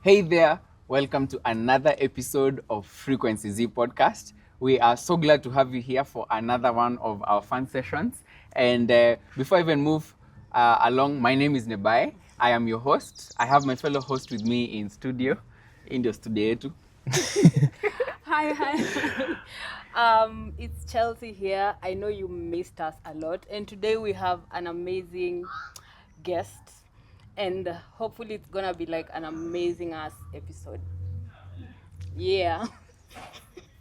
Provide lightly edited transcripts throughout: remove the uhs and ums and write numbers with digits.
Hey there, welcome to another episode of Frequency Z podcast. We are so glad to have you here for another one of our fun sessions. And before I even move along, my name is Nebai. I am your host. I have my fellow host with me in studio. In the studio too. Hi. It's Chelsea here. I know you missed us a lot, and today we have an amazing guest, and hopefully it's gonna be like an amazing ass episode. Yeah.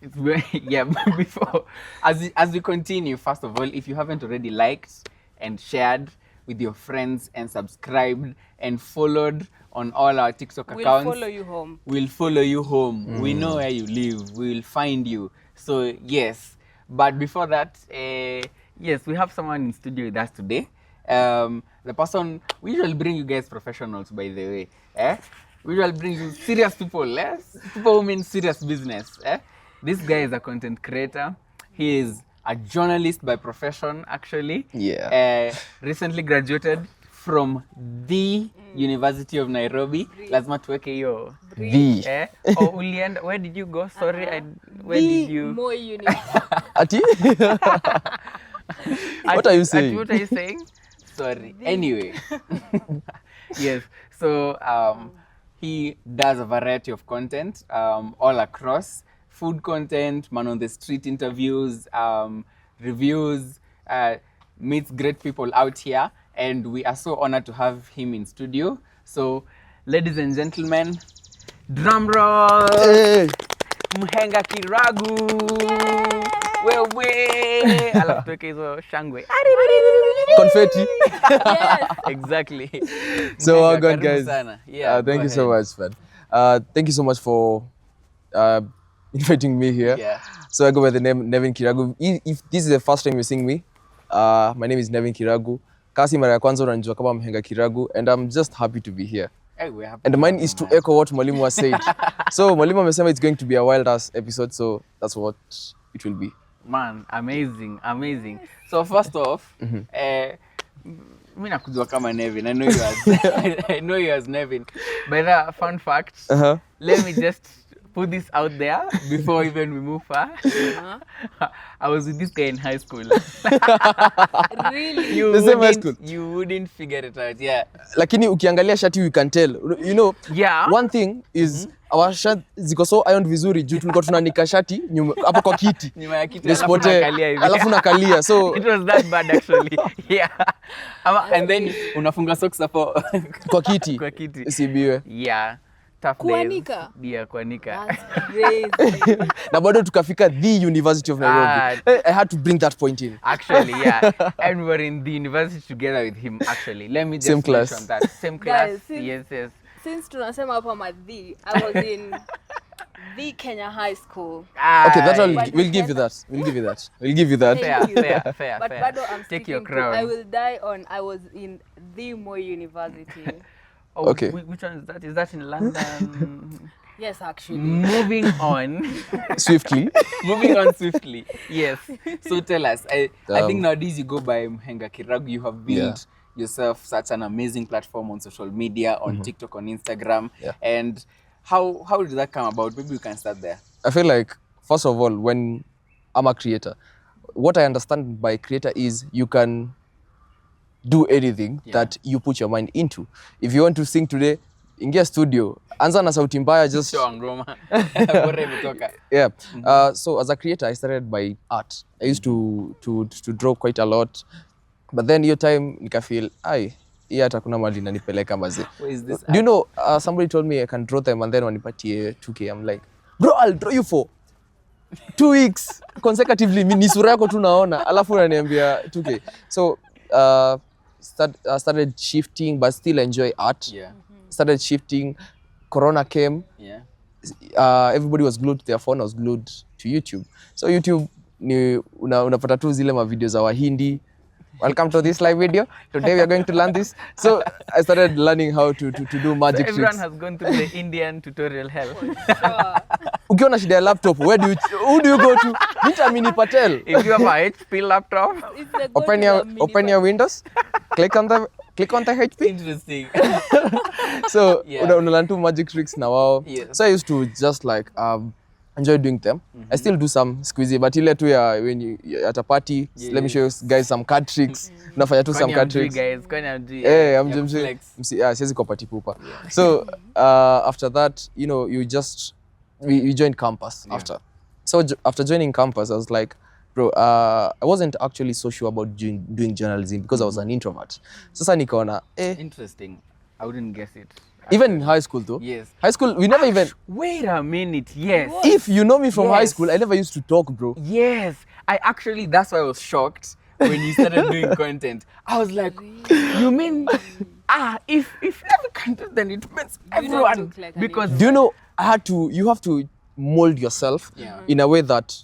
It's very, yeah, before, as we continue, first of all, if you haven't already liked and shared with your friends and subscribed and followed on all our TikTok We'll accounts, follow you home. We'll follow you home. We know where you live. We will find you. So yes, but before that, yes, we have someone in studio with us today. The person, we usually bring you guys professionals, by the way. We usually bring you serious people, people who mean serious business. This guy is a content creator. He is a journalist by profession, actually. Yeah. Recently graduated from the University of Nairobi. Lazima tuweke hiyo. The. Oh, ulienda, where did you go? Sorry, where did you? More units. Ati? What are you saying? What are you saying? Sorry. Anyway. Yes. So he does a variety of content all across. Food content, man on the street interviews, reviews, meets great people out here. And we are so honored to have him in studio. So, ladies and gentlemen, drum roll! Hey. Mhenga Kiragu! Wewe! Alafu tuweke hizo shangwe. Confetti. Yes. Exactly. So, Mhenga, well done, karibu guys. sana. Yeah, Thank go you so ahead. much, man. Thank you so much for inviting me here. Yeah. So, I go by the name Mhenga Kiragu. If this is the first time you're seeing me, my name is Mhenga Kiragu. Kasi mara ya kwanza unanijua kama Mhenga Kiragu, and I'm just happy to be here. Hey, we're happy And to mine have is you, to man. echo what Mwalimu has said. So, Mwalimu amesema it's going to be a wild ass episode, so that's what it will be. Man, amazing. So first off, mi nakujua kama Nevin. I know you as I know you as Nevin. By the fun fact, let me just put this out there before even we move far. I was with this guy in high school. Really? You The same high wouldn't- school? You wouldn't figure it out, yeah. Lakini ukiangalia shati you can tell. You know, Yeah. one thing is our shirt ziko so ironed vizuri juu tulikuwa tunanika shati nyuma hapo kwa kiti. Nyuma ya kiti, Nisipotee, alafu nakalia hivi. alafu nakalia. So It was that bad actually. Yeah. And then unafunga socks hapo kwa kiti kwa kiti. isibiwe. Yeah. Tough Kuanika? days. Yeah, kuanika. That's crazy. Na bado tukafika the University of Nairobi. I had to bring that point in. Actually, yeah. And we were in the university together with him, actually. Let me just Same class. mention that. Same class. Guys, since- Yes. Since tunasema hapa madhi, I was in the Kenya High School. Okay, that one, But we'll give you that. We'll give you that. We'll give you that. Thank you. Fair. But bado I'm Take your sticking to, crown. I will die on, I was in the Moi University. Oh, Okay. Which one is that? Is that in London? Yes, actually. Moving on. Swiftly. Moving on swiftly. Yes. So tell us. I think Um, nowadays you go by Mhenga Kiragu. You have built yourself such an amazing platform on social media, on TikTok, on Instagram. Yeah. And how did that come about? Maybe we can start there. I feel like, first of all, when I'm a creator, what I understand by creator is you can do anything that you put your mind into. If you want to sing today, ingia studio, anza na sauti mbaya, just Show ngoma. Bora imetoka. yeah. So as a creator, I started by art. I used to draw quite a lot, but then your time nika feel hii hata kuna mali nanipeleka maze. Where is this? Do you know somebody told me I can draw them and then wanipatie 2K. I'm like, bro, I'll draw you for 2 weeks consecutively. Ni sura yako tu naona alafu unaniambia 2K. So started shifting, but still enjoy art. Yeah. Started shifting. Corona came. Yeah. Everybody was glued to their phone. I was glued to YouTube. So YouTube ni unapata tu zile ma videos za Wahindi. Welcome to this live video. Today we are going to learn this. So I started learning how to do magic So everyone tricks. has gone through the Indian tutorial hell. Sure. Ukiwa na shida ya laptop, who do you go to? Amini Patel. If you have a HP laptop, It's the go Open to your the open your Windows. Click on the click on the HP. Interesting. So Yeah. unalan two magic tricks na wao. Yes. So I used to just like enjoy doing them. I still do some squeezy, but ile tu ya when you at a party, let me show you guys some card tricks. Unafanya tu some card tricks. Guys, kwani amjui. I'm just siwezi kwa party pooper. So after that, you know, you just we joined campus after. So after joining campus, I was like, bro, I wasn't actually so sure about doing journalism because I was an introvert. Sasa nikaona Interesting. I wouldn't guess it. Even in high school though. Yes. High school, we never even... Wait a minute, yes. If you know me from high Yes. school, I never used to talk, bro. Yes. I actually, that's why I was shocked when you started doing content. I was like, you mean, if never content, then it means everyone. look like an Because Do you know, you have to mold yourself in a way that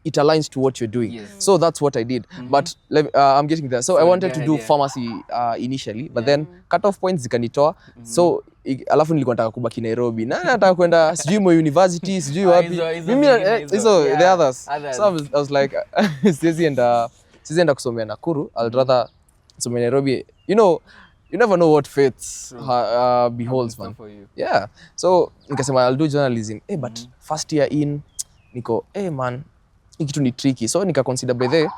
it aligns to what you're doing. Yes. So that's what I did. But I'm getting there. So I wanted to do yeah. pharmacy initially, but then cut-off points zikanitoa. So alafu nilikuwa nataka kubaki Nairobi. Na nataka kwenda sijui Moi University, sijui wapi. Mimi the others. So I was like siwezi enda kusomea Nakuru. I'd rather somewhere Nairobi. You know, you never know what fate beholds, man. Yeah. So nikasema I'll do journalism. But first year in niko man, hii kitu ni tricky. So nika consider by the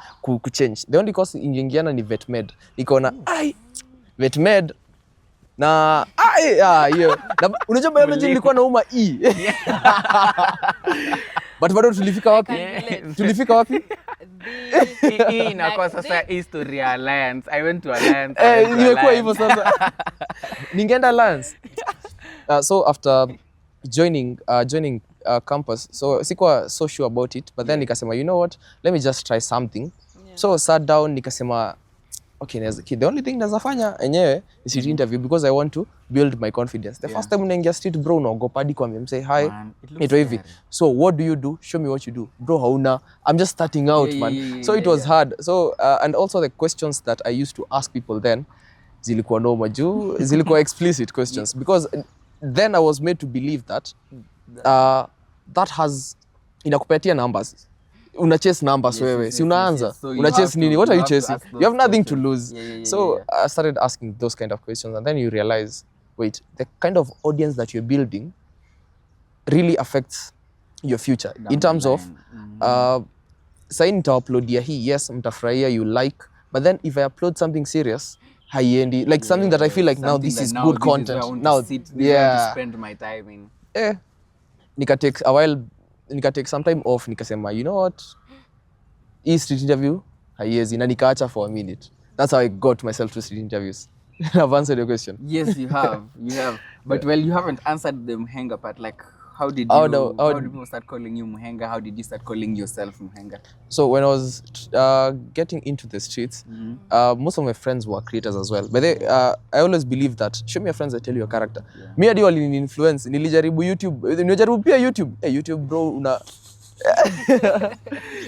change. The only course ingeingiana ni vet med. Nikaona vet med na hiyo. Unajua biology nilikuwa nauma But bado tulifika wapi? Tulifika wapi? Inakuwa sasa History Alliance. I went to Alliance. Imekuwa hivyo sasa. Ningeenda Alliance. So after joining campus, so sikuwa so sure about it, but then nikasema, you know what, let me just try something. So sat down nikasema, okay, the only thing nazafanya enyewe is to interview because I want to build my confidence. The first time unaingia street, bro, unaogopa hadi kwa mse hi, ito hivi. So what do you do? Show me what you do. Bro, hauna. I'm just starting out, man. So it was hard. So and also the questions that I used to ask people then zilikuwa noma juu, zilikuwa explicit questions because then I was made to believe that that has inakupatia numbers. Una chase numbers wewe. Si unaanza. So una chase nini? What are you chasing? You have nothing to lose. So I started asking those kind of questions and then you realize, wait, the kind of audience that you're building really affects your future in terms of sasa nita-uploadia hii, yes, mtafurahia, you like, but then if I upload something serious, haiendi, like something that I feel like now this is good content. Now, to spend my time in. Nika take some time off, nikasema, you know what, hii street interview haiezi, na nikaacha for a minute. That's how I got myself to street interviews. I've answered your question. Yes, you have. But well, you haven't answered the Mhenga part. Like, how did people start calling you Mhenga? How did you start calling yourself Mhenga? So when I was getting into the streets, most of my friends were creators as well. But I always believe that show me your friends, I tell you your character. Me hadi walini influence. Nilijaribu YouTube. Nilijaribu pia YouTube. YouTube bro,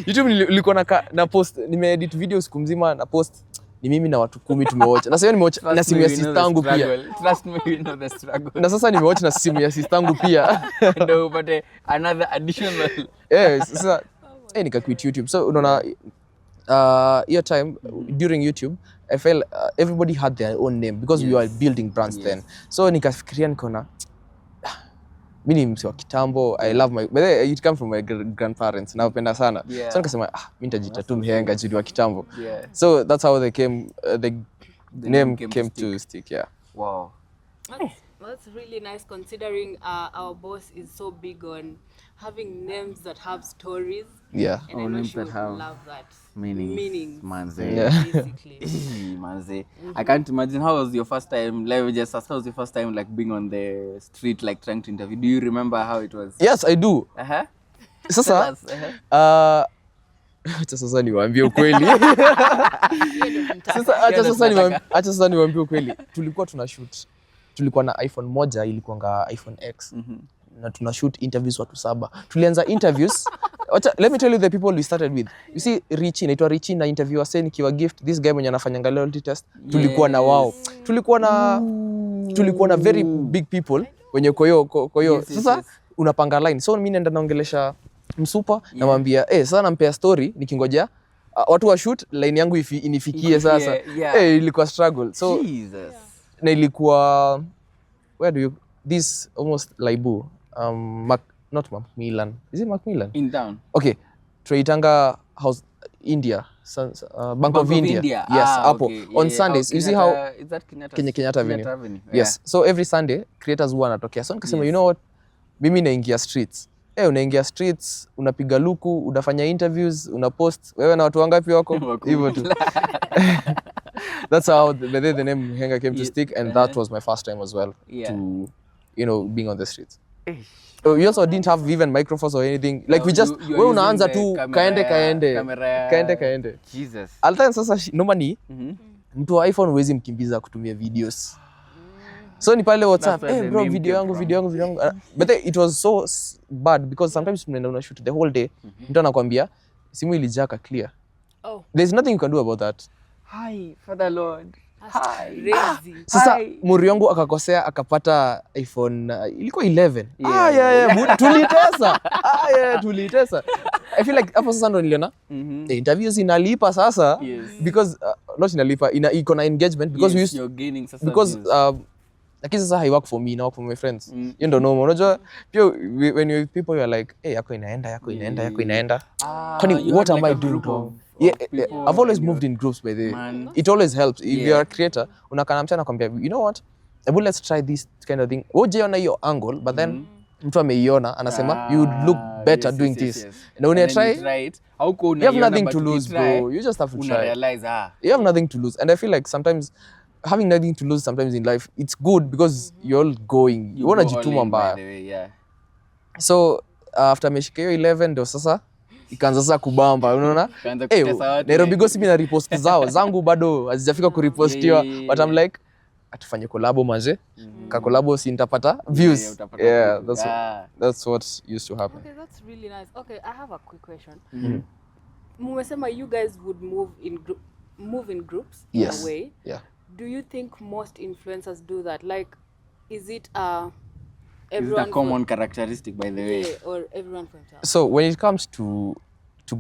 YouTube nilikuwa na post, nimeedit videos siku mzima na post. Ni mimi na watu 10 tumewatch. Na sasa nimewatch na simu ya sister yangu pia. Trust me, we know the struggle. Na sasa nimewatch na simu ya sister yangu pia. No, but another additional. Sasa nika quit YouTube. So unaona your time during YouTube, I felt everybody had their own name because we were building brands then. So nikafikiria nikaona mimi ni mse wa kitambo. I love my, but it come from my grandparents. Napenda sana. So nikasema mimi nitajita tu Mhenga juu wa kitambo. So that's how the name came to stick. Wow. That's really nice considering our boss is so big on having names that have stories. Yeah. And I know she would love that. Meanings. Manze. Basically. Manze. I can't imagine how was your first time, how was your first time like being on the street, like trying to interview? Do you remember how it was? Yes, I do. Sasa acha sasa niwaambie ukweli. Acha sasa niwaambie ukweli. Tulikuwa tunashoot. Tulikuwa na iPhone moja, ilikuwanga iPhone X. Na tunashoot interviews watu 7. Tulianza interviews. Let me tell you the people we started with. You see Richie, naitwa Richie na interview wase nikiwa gift. This guy mwenye anafanyanga loyalty test. Tulikuwa na wao. Tulikuwa na very big people wenye kwa hiyo. Sasa unapanga line. So mimi naenda naongelesha msupa namwambia sasa nampea story nikingojea watu wa shoot line yangu inifikie sasa. Yeah. Ilikuwa struggle. So Jesus. na ilikuwa where do you this almost Laibu not Macmillan. Is it Macmillan? In town. Okay. Tunaitanga house India. Bank of India. Yes, hapo. Okay. On Sundays, you see how is that Kenyatta? Kenyatta Avenue. Yeah. Yes. So every Sunday creators huwa wanatokea. So nikasema, Yes. you know what? Mimi naingia streets. Unaingia streets, unapiga luku, unafanya interviews, unapost. Wewe na watu wangapi wako? Hivyo tu. That's how the name Mhenga came to stick, and that was my first time as well to, being on the streets. We also didn't have even microphones or anything. Like we just wewe unaanza tu kaende. Jesus. Alta sasa normally mtu wa iPhone huwezi mkimbiza kutumia videos. So ni pale WhatsApp, bro, video yangu. But it was so bad because sometimes tunaenda una shoot the whole day. Mtu anakuambia simu ilijaka clear. There's nothing you can do about that. Hi, Father Lord. Hi. Sasa muri yangu akakosea akapata iPhone ilikuwa 11. Tulitesa. I feel like hapo sasa ndo niliona interviews inalipa sasa because not inalipa iko na engagement because we used you're gaining sasa because lakini sasa haiwork for me, na work for my friends. You don't know, unajua pia when you're with people you're like yako inaenda. Kwani what am I doing wrong? I've always moved in groups by the way. It always helps if you're a creator. Unakana mtana kwambia, you know what, let's try this kind of thing. Ujiona hiyo angle but then mtu ameiona anasema you would look better doing this. And when you try it, you have nothing to lose, bro. You just have to try. Realize, you have nothing to lose. And I feel like sometimes having nothing to lose sometimes in life, it's good because you're all going. You wanna jituma mbaya. So after meshika hiyo 11 ndo sasa ikaanza sasa kubamba, unaona? Nairobi Gossip na repost zangu bado hazijafika kurepostiwa, but I'm like atufanye collabo manze. Ka collabo si nitapata views. That's what used to happen. Okay, that's really nice. Okay, I have a quick question. Mumesema you guys would move in groups in a way. Yeah. Do you think most influencers do that? Like, is it everyone? It's a common characteristic, by the way. Or everyone for himself? So when it comes to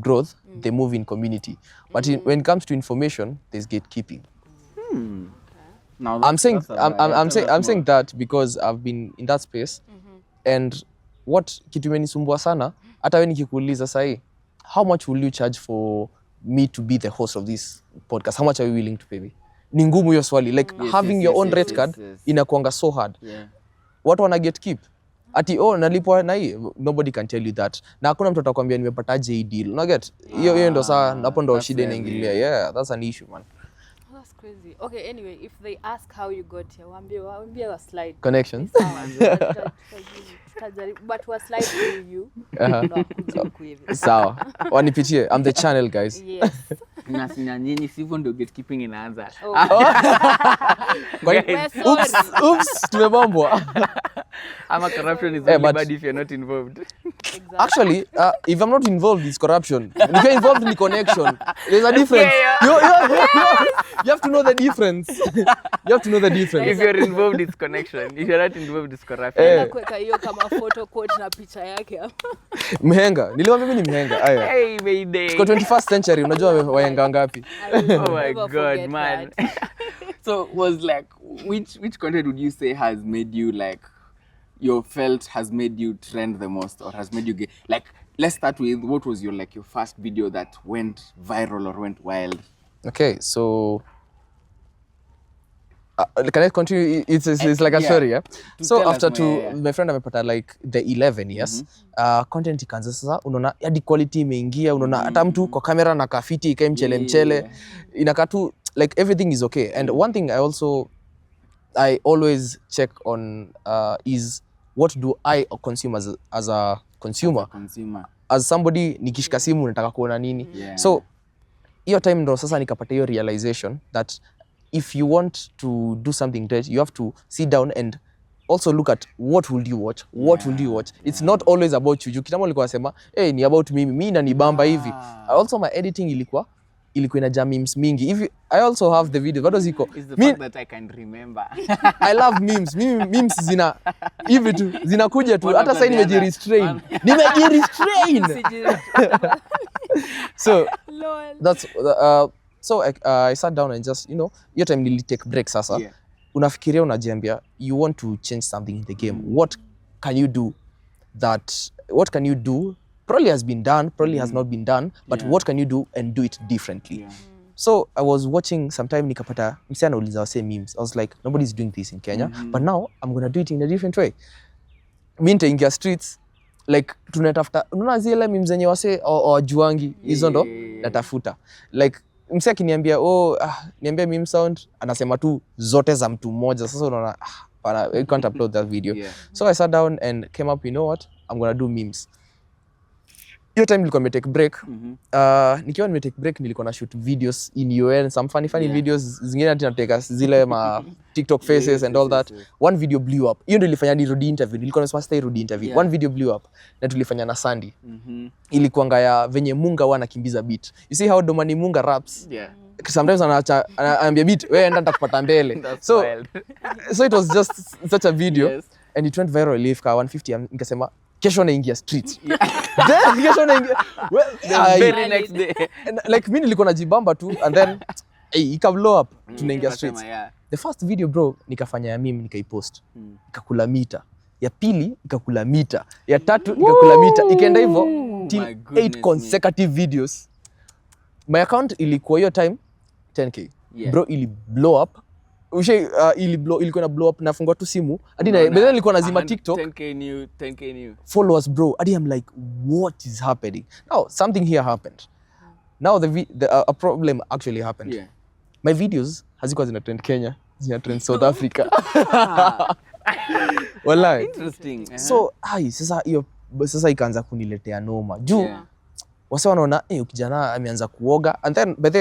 growth, they move in community. But when it comes to information, there's gatekeeping. Now I'm saying that because I've been in that space, and what kitu imenisumbua sana, hata wewe nikikuuliza sahi, how much will you charge for me to be the host of this podcast? How much are you willing to pay me? Ni ngumu hiyo swali. Like having your own rate card inakuanga so hard. Watu wana gatekeep. Ati nalipwa na hii, nobody can tell you that. Na hakuna mtu atakwambia nimepataje hii deal. Una get? Hiyo ndo saa hapo ndo shida inaingilia. Yeah, that's an issue, man. That's crazy. Okay, anyway, if they ask how you got here, waambie wa slide connections. But wa slide to you. Sawa. Wanipitie. I'm the channel, guys. Yes. Na nyinyi sivyo ndio gatekeeping inaanza. Oops, tumebombwa. Ama corruption is only bad if you're not involved. Exactly. Actually, if I'm not involved, it's corruption. If you're involved in the connection, there's a difference. You have to know the difference. You have to know the difference. If you're involved, it's connection. If you're not involved, it's corruption. Kuweka hiyo kama photo quote na picha yake hapo. Mhenga. Niliwaambia mimi ni Mhenga. Aya. Hey, Mayday. Kwa 21st century, unajua wahenga ngapi? Oh my God, man. So was like, which content would you say has made you has made you trend the most, or has made you get, like, let's start with what was your first video that went viral or went wild? Okay, so can I continue? It's like a story, yeah? So after my friend amepata like the 11 years, content ikaanza sasa, unaona hadi quality imeingia, unaona hata mtu kwa kamera na kafiti ikae mchele inakaa tu like everything is okay. And one thing I always check on is what do I consume as a consumer? As somebody nikishika simu nataka kuona nini? So hiyo time ndo sasa nikapata hiyo realization that if you want to do something great, you have to sit down and also look at what will you watch. It's not always about you. Kitambo nilikuwa nasema ni about mimi na nibamba hivi. Also my editing ilikuwa ina memes mingi. I also have the video. Bado ziko. It's the fact that I can remember. I love memes. Memes zina hivi tu zinakuja tu. Hata sasa nimejirestrain. So That's so I sat down and just, you know, your time nili take break sasa. Yeah. Unafikiria unajiambia you want to change something in the game. What can you do probably has been done, probably has not been done, but what can you do and do it differently? Yeah. So I was watching sometime nikapata msee anauliza wase memes. I was like, nobody's doing this in Kenya, but now I'm gonna do it in a different way. Mi nitaingia streets like tunatafuta, unaona zile memes zenye wase wajuangi hizo ndo natafuta. Like msee akiniambia niambia meme sound, anasema tu zote za mtu mmoja. Sasa unaona I can't upload that video. So I sat down and came up, you know what, I'm gonna do memes. Hiyo time nilikuwa nimetake break. Nikiwa nimetake break nilikuwa na shoot videos in UN, some funny videos zingine ati nateka zile ma TikTok faces and all that. One video blew up. Hiyo ndio ilifanya nirudi interview. Nilikuwa nasema stay rudi interview. One video blew up na tulifanya na Sandy. Ilikuanga ya venye Munga wanakimbiza beat. You see how Domani Munga raps? Sometimes anaambia beat, wewe enda nitakupata mbele. So it was just such a video and it went viral. Ilifika 150, nikasema kesho naingia street. Then kesho naingia Very next day. Like mimi nilikuwa najibamba tu and then ika blow up, tunaingia street. The first video bro nikafanya ya mimi nikaipost. Ikakula mita. Ya pili ikakula mita. Ya tatu ikakula mita. Ikaenda hivyo till 8 consecutive videos. My account ilikuwa hiyo time 10k. Bro ili blow up. Ilikuwa na blow up, nafungua tu simu hadi na then nilikuwa nazima TikTok. 10k new followers bro. Hadi I'm like, what is happening? Now something here happened. Now a problem actually happened. My videos hazikuwa zina trend Kenya, zina trend South Africa. Wallahi. Interesting. So sasa ikaanza kuniletea noma. Juu wasa wanaona kijana ameanza kuoga and then but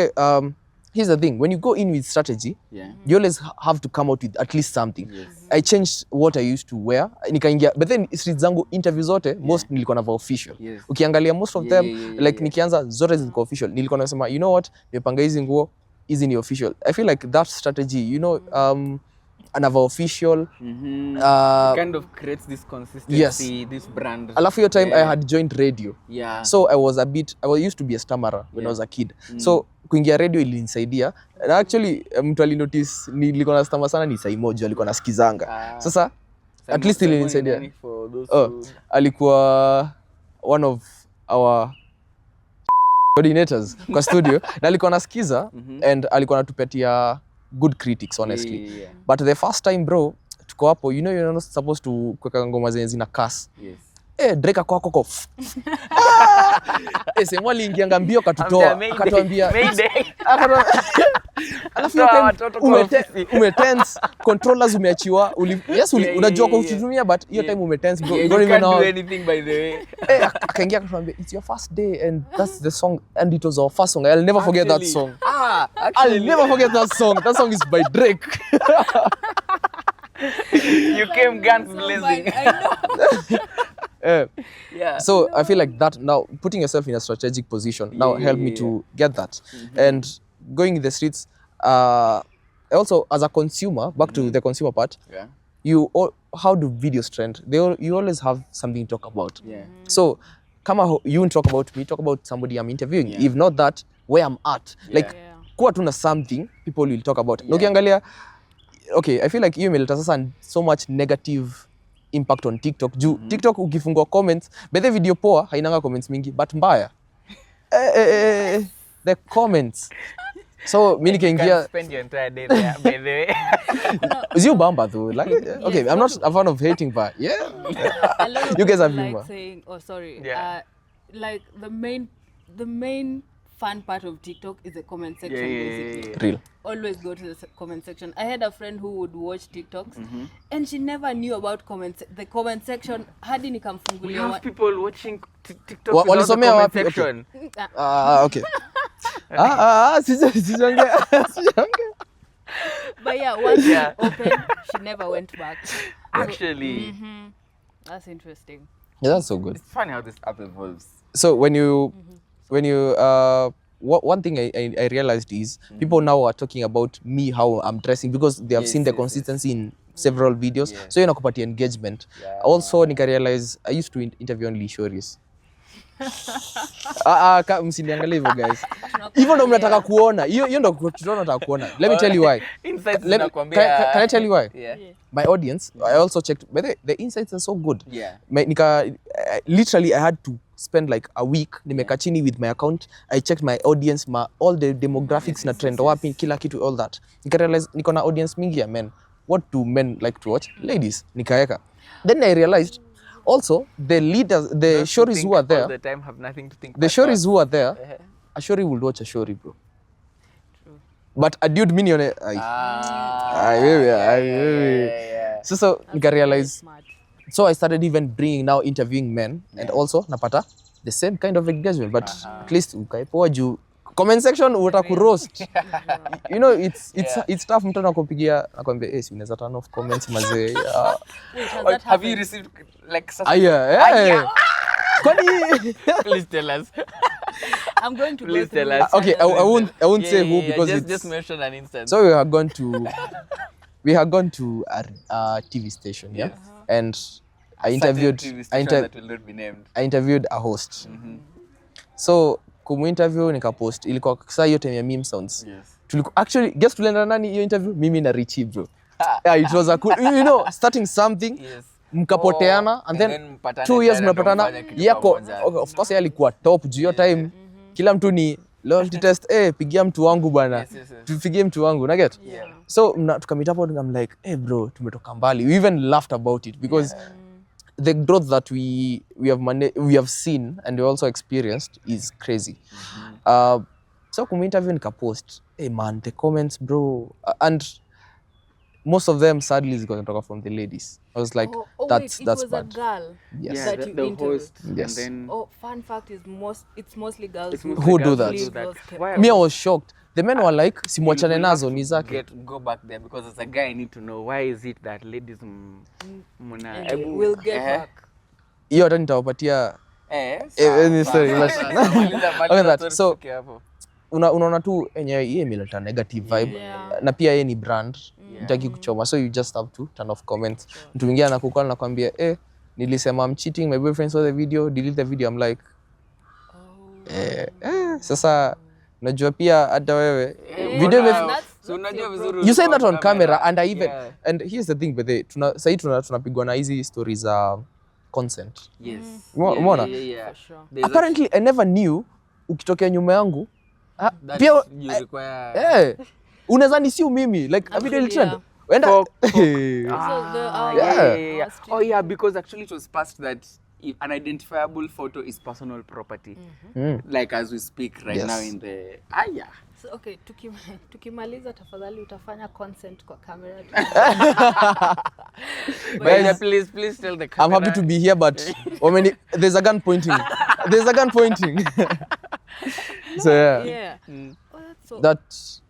here's the thing, when you go in with strategy, you always have to come out with at least something. I changed what I used to wear. Nikaingia, but then street zangu interviews zote most nilikuwa na official. Ukiangalia most of them like nikianza zote zilikuwa official. Nilikuwa nasema, you know what, nimepanga hizi nguo, hizi ni official. I feel like that strategy, you know, another official kind of creates this consistency, this brand. Alafu your time I had joined radio. So I used to be a stammerer when I was a kid. So kuingia radio ilinisaidia. And actually mtu alinotice nilikuwa na stammer sana ni Saimojo, alikuwa nasikizanga. Sasa at least ilinisaidia. Alikuwa one of our coordinators kwa studio na alikuwa nasikiza and alikuwa anatupatia good critics honestly. But the first time bro tuko hapo, you know you're not supposed to kuweka ngoma zenye zina curse. Drake kwako sema aliingianga mbio katutoa akatuambia alafu umetense, controllers umeachiwa. Unajua kwa kutumia but hiyo time umetense bro, you don't even know anything by the way. Akaingia akatuambia it's your first day and that's the song and it was our first song. I'll never forget that song. I'll never forget that song. That song is by Drake. You came guns blazing. So I feel like that now putting yourself in a strategic position now helped me to get that. And going in the streets, also as a consumer, back to the consumer part, how do videos trend? You always have something to talk about. So kama you won't talk about me, talk about somebody I'm interviewing. If not that, where I'm at, like kuwa tuna something people will talk about. Ukiangalia, okay, I feel like imeleta sasa so much negative impact on TikTok. Juu TikTok ukifungua comments, by the video poa hainanga comments mingi but mbaya. The comments. So mimi nikaingia spend your entire day there by the way. You bamba though. Like okay, I'm not a fan of hating but you guys have humor. Like saying, like the main fun part of TikTok is the comment section basically. Real. Always go to the comment section. I had a friend who would watch TikToks and she never knew about the comment section. Hadi nikamfungulia. We have people watching TikTok without the comment section. Okay. Sijaongea. But once she opened, she never went back. Actually. That's interesting. Yeah, that's so good. It's funny how this app evolves. So when you one thing I realized is people now are talking about me, how I'm dressing, because they have seen the consistency in several videos. So you're not about engagement. Also, I realized I used to interview only Shoris. Msiniangalie hivyo guys. Hivyo ndo mnataka kuona. Hiyo ndo tunataka kuona. Let me tell you why. Insights Can I tell you why? Yeah. My audience, I also checked, but the insights are so good. Yeah. Literally I had to spend like a week nimeka chini with my account. I checked my audience, all the demographics na trend wapi, kila kitu, all that. Nika realize niko na audience mingi ya men. What do men like to watch? Ladies. Nikaeka. Then I realized also the leaders, the shories who are there, all the time have nothing to think the about. shories who are there, a shori will watch a shori, bro. But a dude minion, so nika realize. So I started even bringing now interviewing men, and also napata the same kind of engagement, but at least ukaipoa juu comment section utaku roast. You know, it's tough. Mtu anakupigia akwambia si unaweza turn off comments mazee. Have you received like such Kwani please tell us. I'm going to Please go through tell us. the Okay, I won't say who because just mention an instance. So we have gone to a TV station, yeah, and I interviewed that will not be named. I interviewed a host. So kumu-interview nikapost, ilikuwa saa hiyo time ya meme sounds. Yes. Actually, guess tulienda nani hiyo interview? Mimi na Richie, bro. Yeah, it was a cool, you know, starting something. Yes. Mkapoteana and then 2 years mnapatana. Yako of course alikuwa top juu hiyo time. Kila mtu ni loyalty test, pigia mtu wangu bwana. Yes. Tupigie mtu wangu, na get? Yeah. So tukamit hapo and I'm like, bro, tumetoka mbali. We even laughed about it because the growth that we have seen and we also experienced is crazy. So kumu-interview nikapost, man, the comments, bro, and most of them sadly is going to talk from the ladies. I was like, that's it was bad. a girl. Yes. Yeah, That the you interviewed. host. Yes. And then Fun fact is it's mostly girls it's who mostly Who do girls that? leave those Why? Me, I was shocked. The men were like, simwachane We'll nazo have ni to zake. go back there because as a guy I need to know why is it that ladies muna Anyway, we'll get back. Hiyo hata nitawapatia any story. Okay, that. So unaona tu enyewe hii imeleta negative vibe. Yeah. Na pia yeye ni brand. Nitaki kuchoma. So you just have to turn off comments. Mtu mwingine anakukall na kwambia, nilisema I'm cheating, my boyfriend saw the video, delete the video. I'm like, sasa najua pia hata wewe video so unajua vizuri you say that on camera and I even and here's the thing, but sasa tunapigwa na hizi stories za consent. Yes. Umeona? For sure. Apparently I never knew ukitokea nyuma yangu pia you require unaweza nisiu mimi like a video trend. Oh yeah, because actually it was passed that if an identifiable photo is personal property, like as we speak right now in the So, okay, tukimaliza tafadhali utafanya consent kwa camera. But please tell the camera. I'm happy to be here, but there's a gun pointing. There's a gun pointing. So Yeah. that's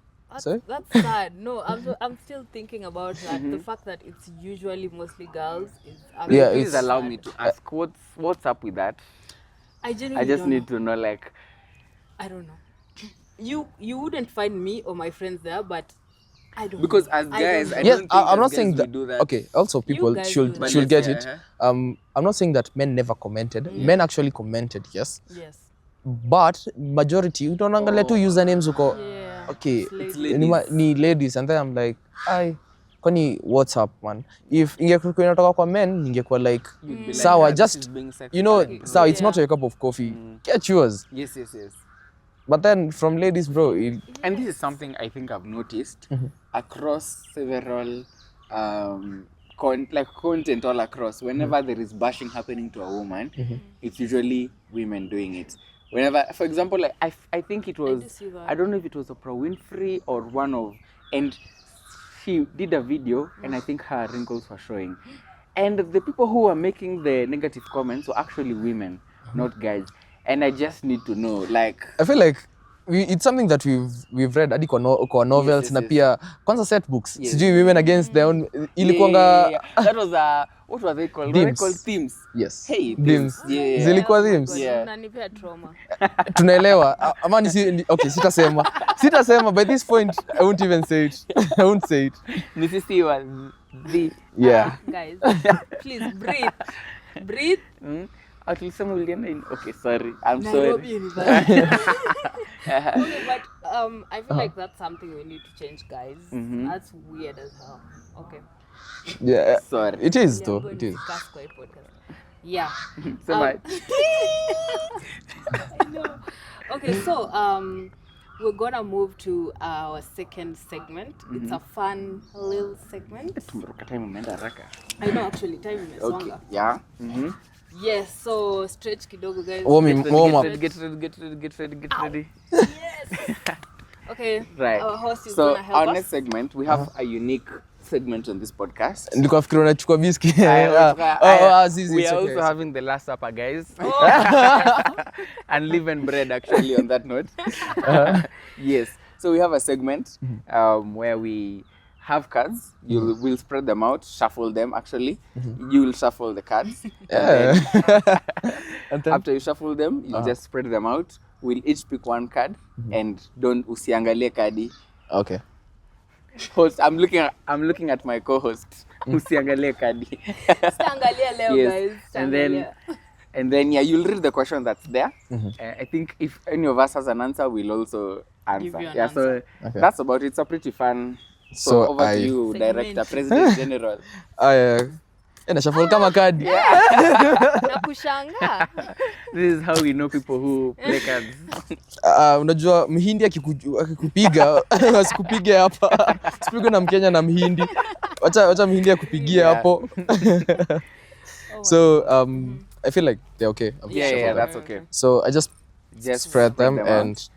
sad. No, I'm still thinking about that. The fact that it's usually mostly girls is Please allow me to ask what's up with that? I genuinely just don't need know. to know, like, I don't know. You wouldn't find me or my friends there, but I don't because know. as guys, I yes, don't think I'm not as saying guys that. we do that. Okay, also people guys should do. should get Yeah, it. I'm not saying that men never commented. Men actually commented, yes. Yes. But majority, utaangalia tu usernames uko. Yeah. Okay, It's ni ladies, and then I'm like, kwani what's up, man? If ingekuwa inatoka kwa men, ningekuwa like, sawa, just you know, sawa, it's not your cup of coffee. Get yours. Yes. But then from ladies, bro, And this is something I think I've noticed across several content all across. Whenever there is bashing happening to a woman, it's usually women doing it. Whenever, for example, like, I think it was, I don't know if it was Oprah Winfrey or and she did a video and I think her wrinkles were showing. And the people who were making the negative comments were actually women, not guys. And I just need to know, like, I feel like it's something that we've read hadi kwa novels na pia kwanza set books. Sijui women against their own ilikuanga that was what were they called? Themes. Were they called themes? Yes. Hey, Themes. Yeah. Zilikuwa themes. Yeah. Unanipea trauma. Tunaelewa. Ama okay, sitasema. By this point I won't even say it. I won't say it. Nisisi was the Yeah. Guys, please breathe. Atulisema ulienda in. Okay, sorry. I'm Nairobi sorry. University. Okay, but I feel like that's something we need to change, guys. That's weird as hell. Okay. Yeah, Sorry. it is Yeah, though. I'm going It to is. discuss kwa hii podcast. Yeah. So much. I know. Okay, so we're gonna move to our second segment. It's a fun little segment. Tumeruka time umeenda haraka. I know, actually, time Okay. imesonga. Yeah. Yes, so stretch kidogo, guys. Warm up. Get ready. Yes. Okay. Right. Our host is So gonna help our us. next segment, we have a unique segment on this podcast. Nilikuwa fikiri unachukua whisky. Zizi, we it's are okay. also having the last supper, guys. And live and bread, actually, on that note. Yes. So we have a segment where we have cards. We'll spread them out, shuffle them, actually. You will shuffle the cards. Yeah. And then, after you shuffle them, you just spread them out. We'll each pick one card and don't usiangalie kadi. Okay. Host, I'm looking at my co-host. Usiangalie kadi. Stangalia leo, Yes. guys. And then yeah, you'll read the question that's there. I think if any of us has an answer, we'll also answer. Give you an Yeah, so Okay. that's about it. It's a pretty fun. So So over to I- you, Segment. Director, President General. Na shuffle kama kadi. Nakushanga. This is how we know people who play cards. Unajua Mhindi akikupiga asikupige hapa. Sipigwe na Mkenya na Mhindi. Wacha Mhindi akupigie hapo. So I feel like they're okay. I've Yeah, shuffled them. that's okay. So I just spread them out. and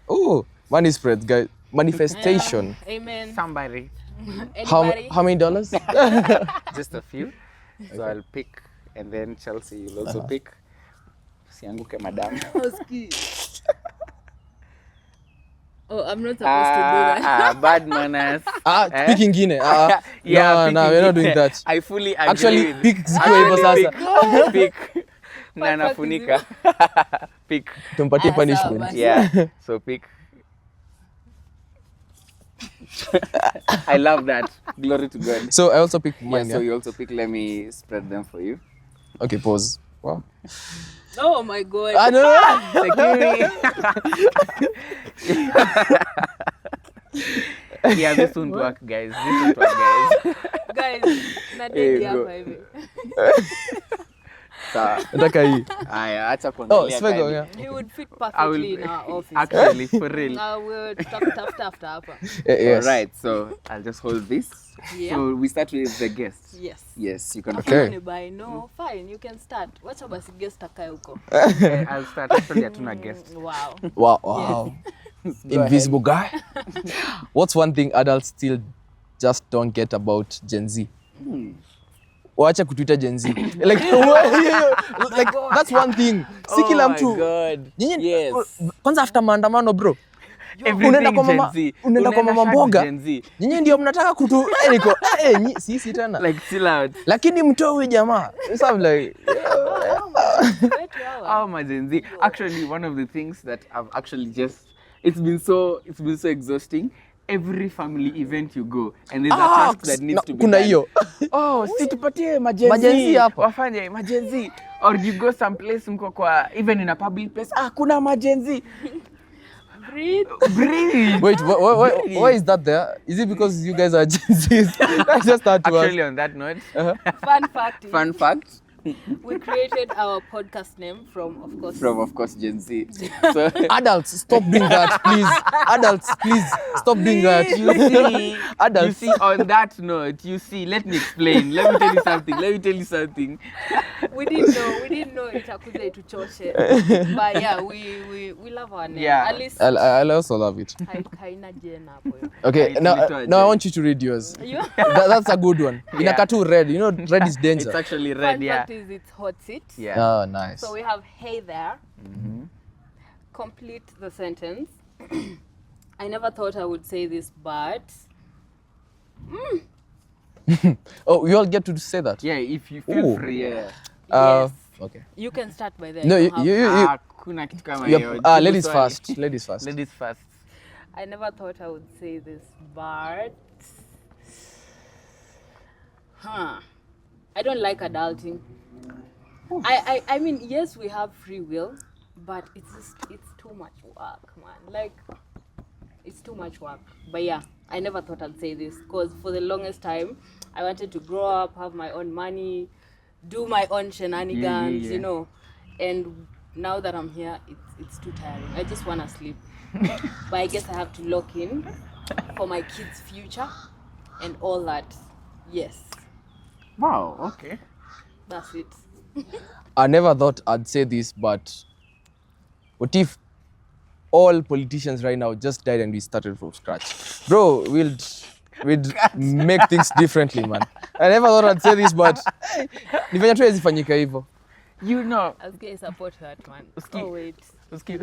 money spread, guys. Manifestation. Amen. Somebody, Anybody? How many dollars? just a few. So I'll pick, and then Chelsea, you'll also pick. Sianguke, madam. Oh, I'm not supposed to do that. Bad manners. Pick ingine. Yeah, No, we're not doing that. I fully agree. Actually, with- pick zikiwa hivyo sasa. Pick. Na nafunika. Pick. Tumpatie Sawa, punishment. basi. Yeah. So pick. I love that. Glory to God. So I also pick Yeah, mine. so Yeah? you also pick. Let me spread them for you. Okay, pause. Wow. Oh my God. No. Security. Yeah, this won't work, guys. This won't work, guys. Guys, na Here date you go. hapa hivi. Sawa. Nataka hii. Aya, acha kuangalia Sifego, kadi. yeah. He would fit I will- perfectly in our office. Actually, for real. We'll talk after hapa. Yes. All right, so I'll just hold this. Yeah. So we start with the guest. Yes. Yes, you can. Okay. By no, fine, you can start. Wacha basi guest akae huko. Okay, I'll start. Actually, hatuna guest. Wow. Wow. Invisible guy. What's one thing adults still just don't get about Gen Z? Waache kutuita Gen Z. Like that's one thing. Si kila mtu. Oh my God. Nyinyi Yes. kwanza after maandamano bro. Everything Unaenda kwa mama, Gen Z. unaenda kwa mama shag mboga. Gen Z. Nyinyi ndio mnataka kutu niko sisi tena. Like chill out. Lakini mtoe huyu jamaa. So I'm like Oh my Gen Z. Actually, one of the things that I've actually just it's been so exhausting. Every family event you go and there's a task that needs to be kuna done. hiyo. Oh, si tupatie majenzi Majenzi hapa. wafanye majenzi, or you go someplace mko kwa even in a public place, kuna majenzi. Breathe. Wait, why is that there? Is it because you guys are Gen Zs? Let's just start to Actually, on that note, Fun fact. fun fact, We created our podcast name from of course Gen Z. So adults, stop doing that, please. Adults, please stop doing that. you Adults. see, on that note, let me explain. Let me tell you something. we didn't know itakuja ituchoshe. But yeah, we love our name. Yeah. At least I'll also love it. haina jena hapo. Okay, I now literally I did. want you to read yours. You That's a good one. In a Yeah. cartoon, red. You know, red is danger. It's actually Fun red, yeah. fact is it's hot seat. Yeah. Oh, nice. So we have hey there. Complete the sentence. I never thought I would say this, but Oh, we all get to say that. Yeah, if you feel Ooh. free, yeah. yes. Okay. You can start by there. No, You you, don't you, have- you, Kuna kitu kama you hiyo. ladies Jibu swali. first. Ladies first. Ladies first. I never thought I would say this, but I don't like adulting. I mean, yes, we have free will, but it's too much work, man. Like, it's too much work. But yeah, I never thought I'd say this because for the longest time, I wanted to grow up, have my own money, do my own shenanigans, yeah. you know. And now that I'm here, it's too tiring. I just want to sleep. But I guess I have to lock in for my kids' future and all that. Yes, Wow, okay. that's it. I never thought I'd say this, but what if all politicians right now just died and we started from scratch? Bro, we'd make things differently, man. I never thought I'd say this, but ni venye tu hazifanyika hivyo. You know, I was going to support that, man. Uski- Oh, wait.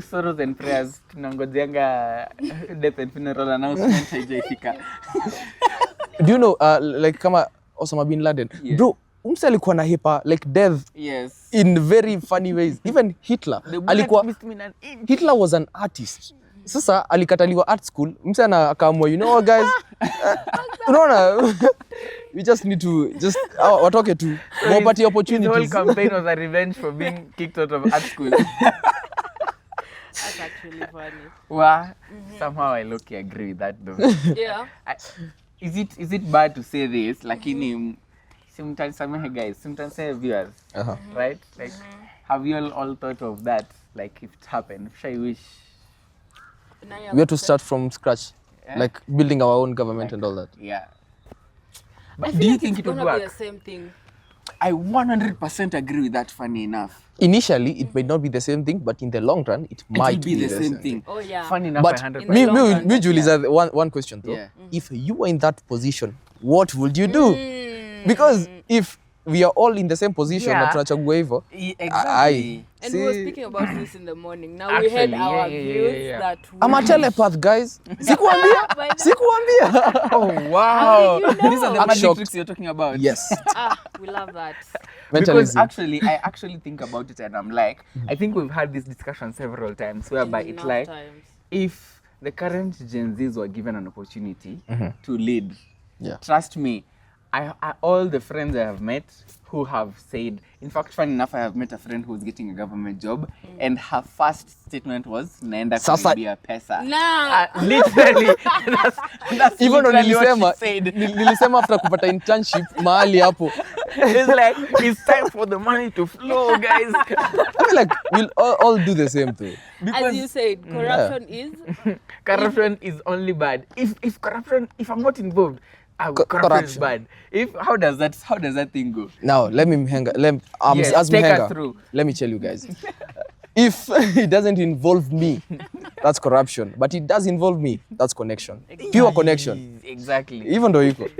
sorrows and prayers tunangojeanga death and funeral announcement haijaifika. Do you know, like kama Osama bin Laden, Yeah. bro, umse alikuwa na hepa like death Yes. in very funny ways. Even Hitler The bullet alikuwa, missed me an inch. Hitler was an artist. Sasa alikataliwa art school, mse akaamua, you know what guys, unaona, we just need to just watoke tu wapatie His whole opportunities. campaign was a revenge for being kicked out of art school. That's actually funny. Wow. Somehow I low-key agree with that though. Yeah. Is it bad to say this? Lakini simtanisamehe guys, simtanisamehe viewers, right? Like, have you all thought of that? Like, if it happened, if I wish. Now you We have to say- start from scratch, Yeah. like building our own government and all that. Yeah. I But feel do you like think it's it would gonna be work? the same thing. I 100% agree with that, funny enough. Initially, it may not be the same thing, but in the long run, it It might will be the same thing. Oh, yeah. Funny enough, But I 100% in the long run, me, Juliza, one question though. Yeah. If you were in that position, what would you do? Because if we are all in the same position, Yeah. na tunachagua hivyo, Exactly. And we were see, speaking about this in the morning. Now Actually, we had yeah, our yeah, views yeah. that I'm a telepath, guys. Sikuambia, By now- sikuambia. Oh wow! How did you These are the know? magic Shocked. tricks you're talking about. Yes, we love that. Because mentalism. actually, I actually think about it and I'm like, I think we've had this discussion several times whereby it's Enough like, times. if the current Gen Zs were given an opportunity to lead, Yeah. trust me, I all the friends I have met who have said, in fact, funny enough, I have met a friend who's getting a government job, and her first statement was, naenda Sasa- kuibia pesa. Nah. Literally, that's Even though literally what she nilisema, said. nilisema after kupata internship mahali hapo. It's like, it's time for the money to flow, guys. I feel like we'll all do the same thing. As you said, corruption is Corruption is only bad. If corruption, if I'm not involved, corruption is corruption. bad. If how does that thing go? Now, let me Mhenga, Yes, as take us Mhenga, through. let me tell you guys. If it doesn't involve me, that's corruption. But it does involve me, that's connection. Pure connection. Exactly. Even though you could.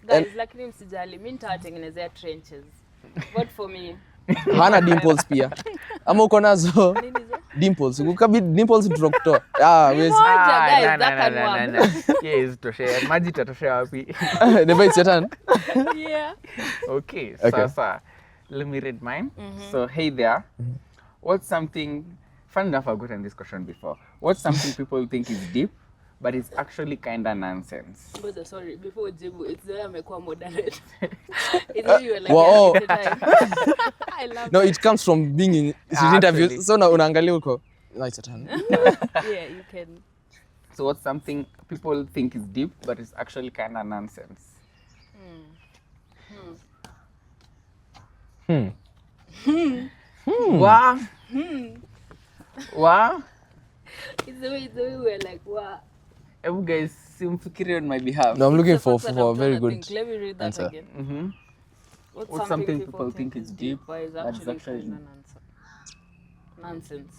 guys, lakini msijali, mimi nitawatengenezea trenches. Vote for me. Hana dimples pia. Ama uko nazo Nini hizo? dimples. Ukabidi dimples tunakutoa. Wezi. Moja, guys, that can work. Yes, toshe. Maji tatoshea wapi? Never it's your turn. Yeah. Okay, Okay. Sasa, let me read mine. So, hey there. What's something, fun enough, I've gotten this question before. What's something people think is deep, but it's actually kind of nonsense? Ngoja, sorry, before Jibu, it's the way amekuwa moderate. It's the way you were like, Wow. yeah, it's the time. I love No, it comes from being in Actually. interviews. So now unaangalia uko. No, it's your turn. Yeah, you can. So, what's something people think is deep, but it's actually kind of nonsense? Wow. Wow. It's the way we're like, wow. You guys simfikiri on my behalf. No, I'm looking It's the for fact that a I'm very trying to good think. Let me read that answer. again. What's something people think is deep, but it's but it's actually actually kinda nonsense.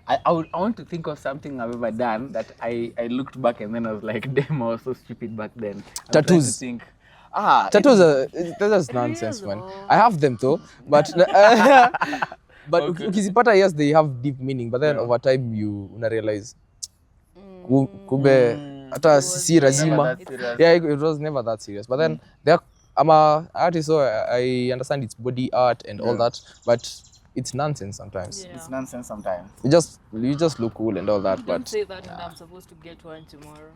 I want to think of something I've ever done that I looked back and then I was like, damn, I was so stupid back then. I'm trying to Tattoos. think. Tattoos are that's nonsense, man. I have them though, but but Okay. ukizipata, yes, they have deep meaning, but then over time you una realize kumbe hata si never lazima. that serious. Yeah, it was never that serious. But then there, I'm a artist, so I understand it's body art and all that, but it's nonsense sometimes. Yeah. It's nonsense sometimes. You just look cool and all that, Don't but say that and I'm supposed to get one tomorrow.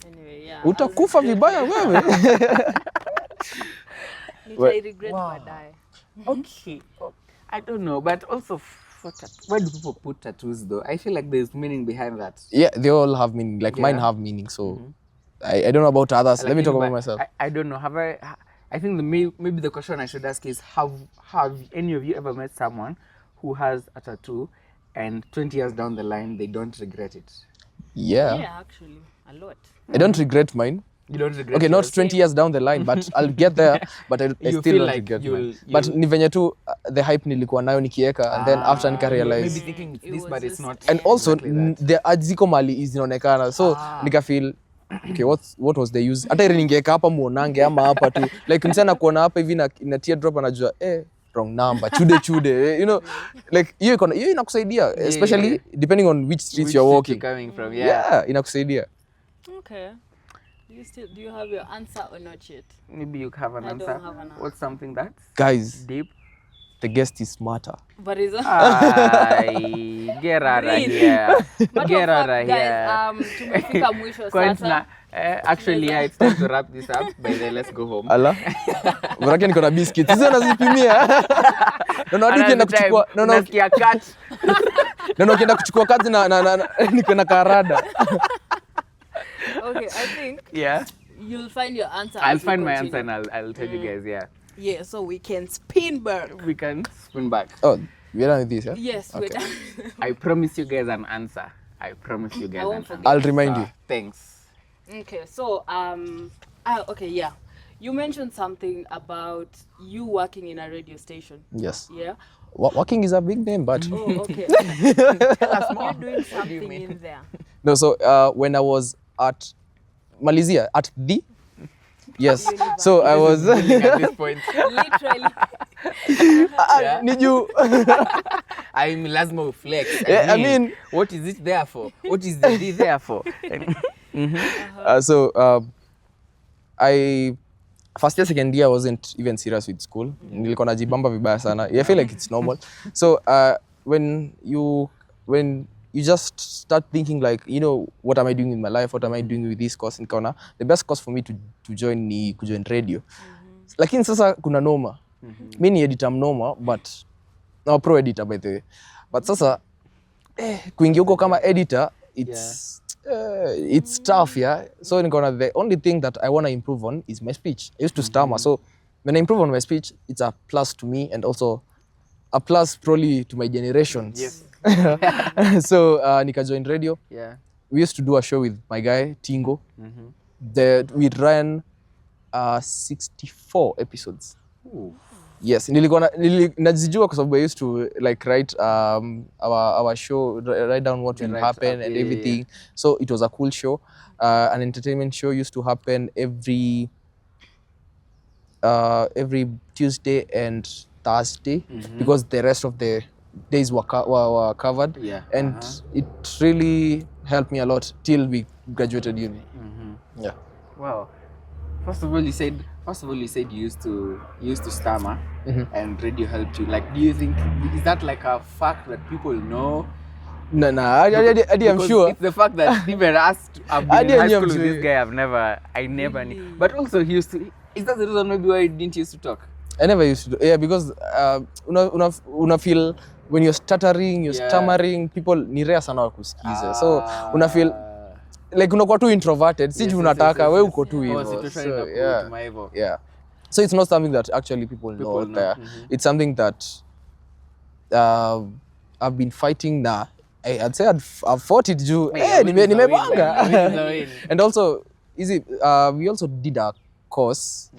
Anyway, yeah. utakufa vibaya wewe. Nitairegret Wow. baadaye. Okay. I don't know, but also why do people put tattoos though? I feel like there's meaning behind that. Yeah, they all have meaning. Like mine Yeah. have meaning. So I don't know about others. Let me Like, talk but about myself. I don't know. I think maybe the question I should ask is have any of you ever met someone who has a tattoo and 20 years down the line they don't regret it? Yeah, actually, a lot. I don't regret mine. You don't regret Okay, not yours? 20 years down the line, but I'll get there, but I You still feel don't like regret you'll- mine. But you'll- ni venye tu the hype nilikuwa nayo nikieka and then after nika realize. maybe thinking it's It this, was but it's just- not. And also exactly that. the aziko mali zinaonekana so nika feel okay, what was the use? Hata ile ningeweka hapa muonange ama hapa tu like msana kuona hapa hivi na teardrop anajua wrong number chude you know like hiyo inakusaidia especially depending on which streets Which you're street walking. you're coming from? Yeah, inakusaidia. Okay. Do you have your answer or not yet? Maybe you have an I don't answer. have an answer. What's something that's Guys, deep? the guest is smarter. But is Ay, get out of Breathe. here. Matter Get of out fact, of here. guys, tumefika mwisho Quite sasa. actually, yeah, it's time to wrap this up. By then, let's go home. Ala. Brake niko na biscuits. Hizo nazipimia. No, hadi ukienda kuchukua Unasikia cut. ukienda kuchukua kazi na niko na karada. Okay, I think Yeah. you'll find your answer. I'll as we find my continue. answer and I'll tell you guys, yeah. Yeah, so we can spin back. We can spin back. Oh, we're done with this, yeah? Yes, we're done. I promise you guys an answer. I promise you guys I an won't answer. forget. I'll remind you. Thanks. Okay, so okay, yeah. You mentioned something about you working in a radio station. Yes. Yeah. Working is a big name, but Oh, okay. You're doing something in there. no. So when I was at Malaysia at the yes, so I was At this point, Literally. Yeah. need you. I'm lazima flex. I mean- what is it there for? What is the D there for? So I first year second year I wasn't even serious with school. Nilikuwa najibamba vibaya sana. I feel like it's normal. So when you just start thinking like, you know, what am I doing with my life? What am I doing with this course? Nikaona the best course for me to join ni kujoin radio. Lakini sasa kuna noma. Mimi ni editor mnoma, but no pro editor by the way. But sasa kuingia huko kama editor it's tough, yeah. So nikaona the only thing that I want to improve on is my speech. I used to stammer, so when I improve on my speech, it's a plus to me and also a plus probably to my generations. Yes. So nika join radio. Yeah. We used to do a show with my guy Tingo. We ran 64 episodes. Ooh. Yes, najijua kwa sababu I used to like write our show, write down what will happen and everything. So it was a cool show. An entertainment show used to happen every Tuesday and Thursday because the rest of the days were covered. Yeah. And it really helped me a lot till we graduated uni. Yeah. Wow. First of all, you said you used to stammer, and radio helped you. Like, do you think is that like a fact that people know? No, I'm Because sure. it's the fact that even us, I've been Adi in high I'm school with sure. this guy. I never knew. But also, he used to. Is that the reason maybe why you didn't used to talk? I never used to do. Yeah, because una feel when you're stuttering, you're stammering, people ni rare sana wakusikize. So una feel like unakuwa too introverted. Si juu unataka wewe uko tu hivyo. Situation So, inakuwa hivyo. yeah. So it's not something that actually people know out there. It's something that I've been fighting na. I'd say I've fought it juu. Nimebanga. And also, we also did a course.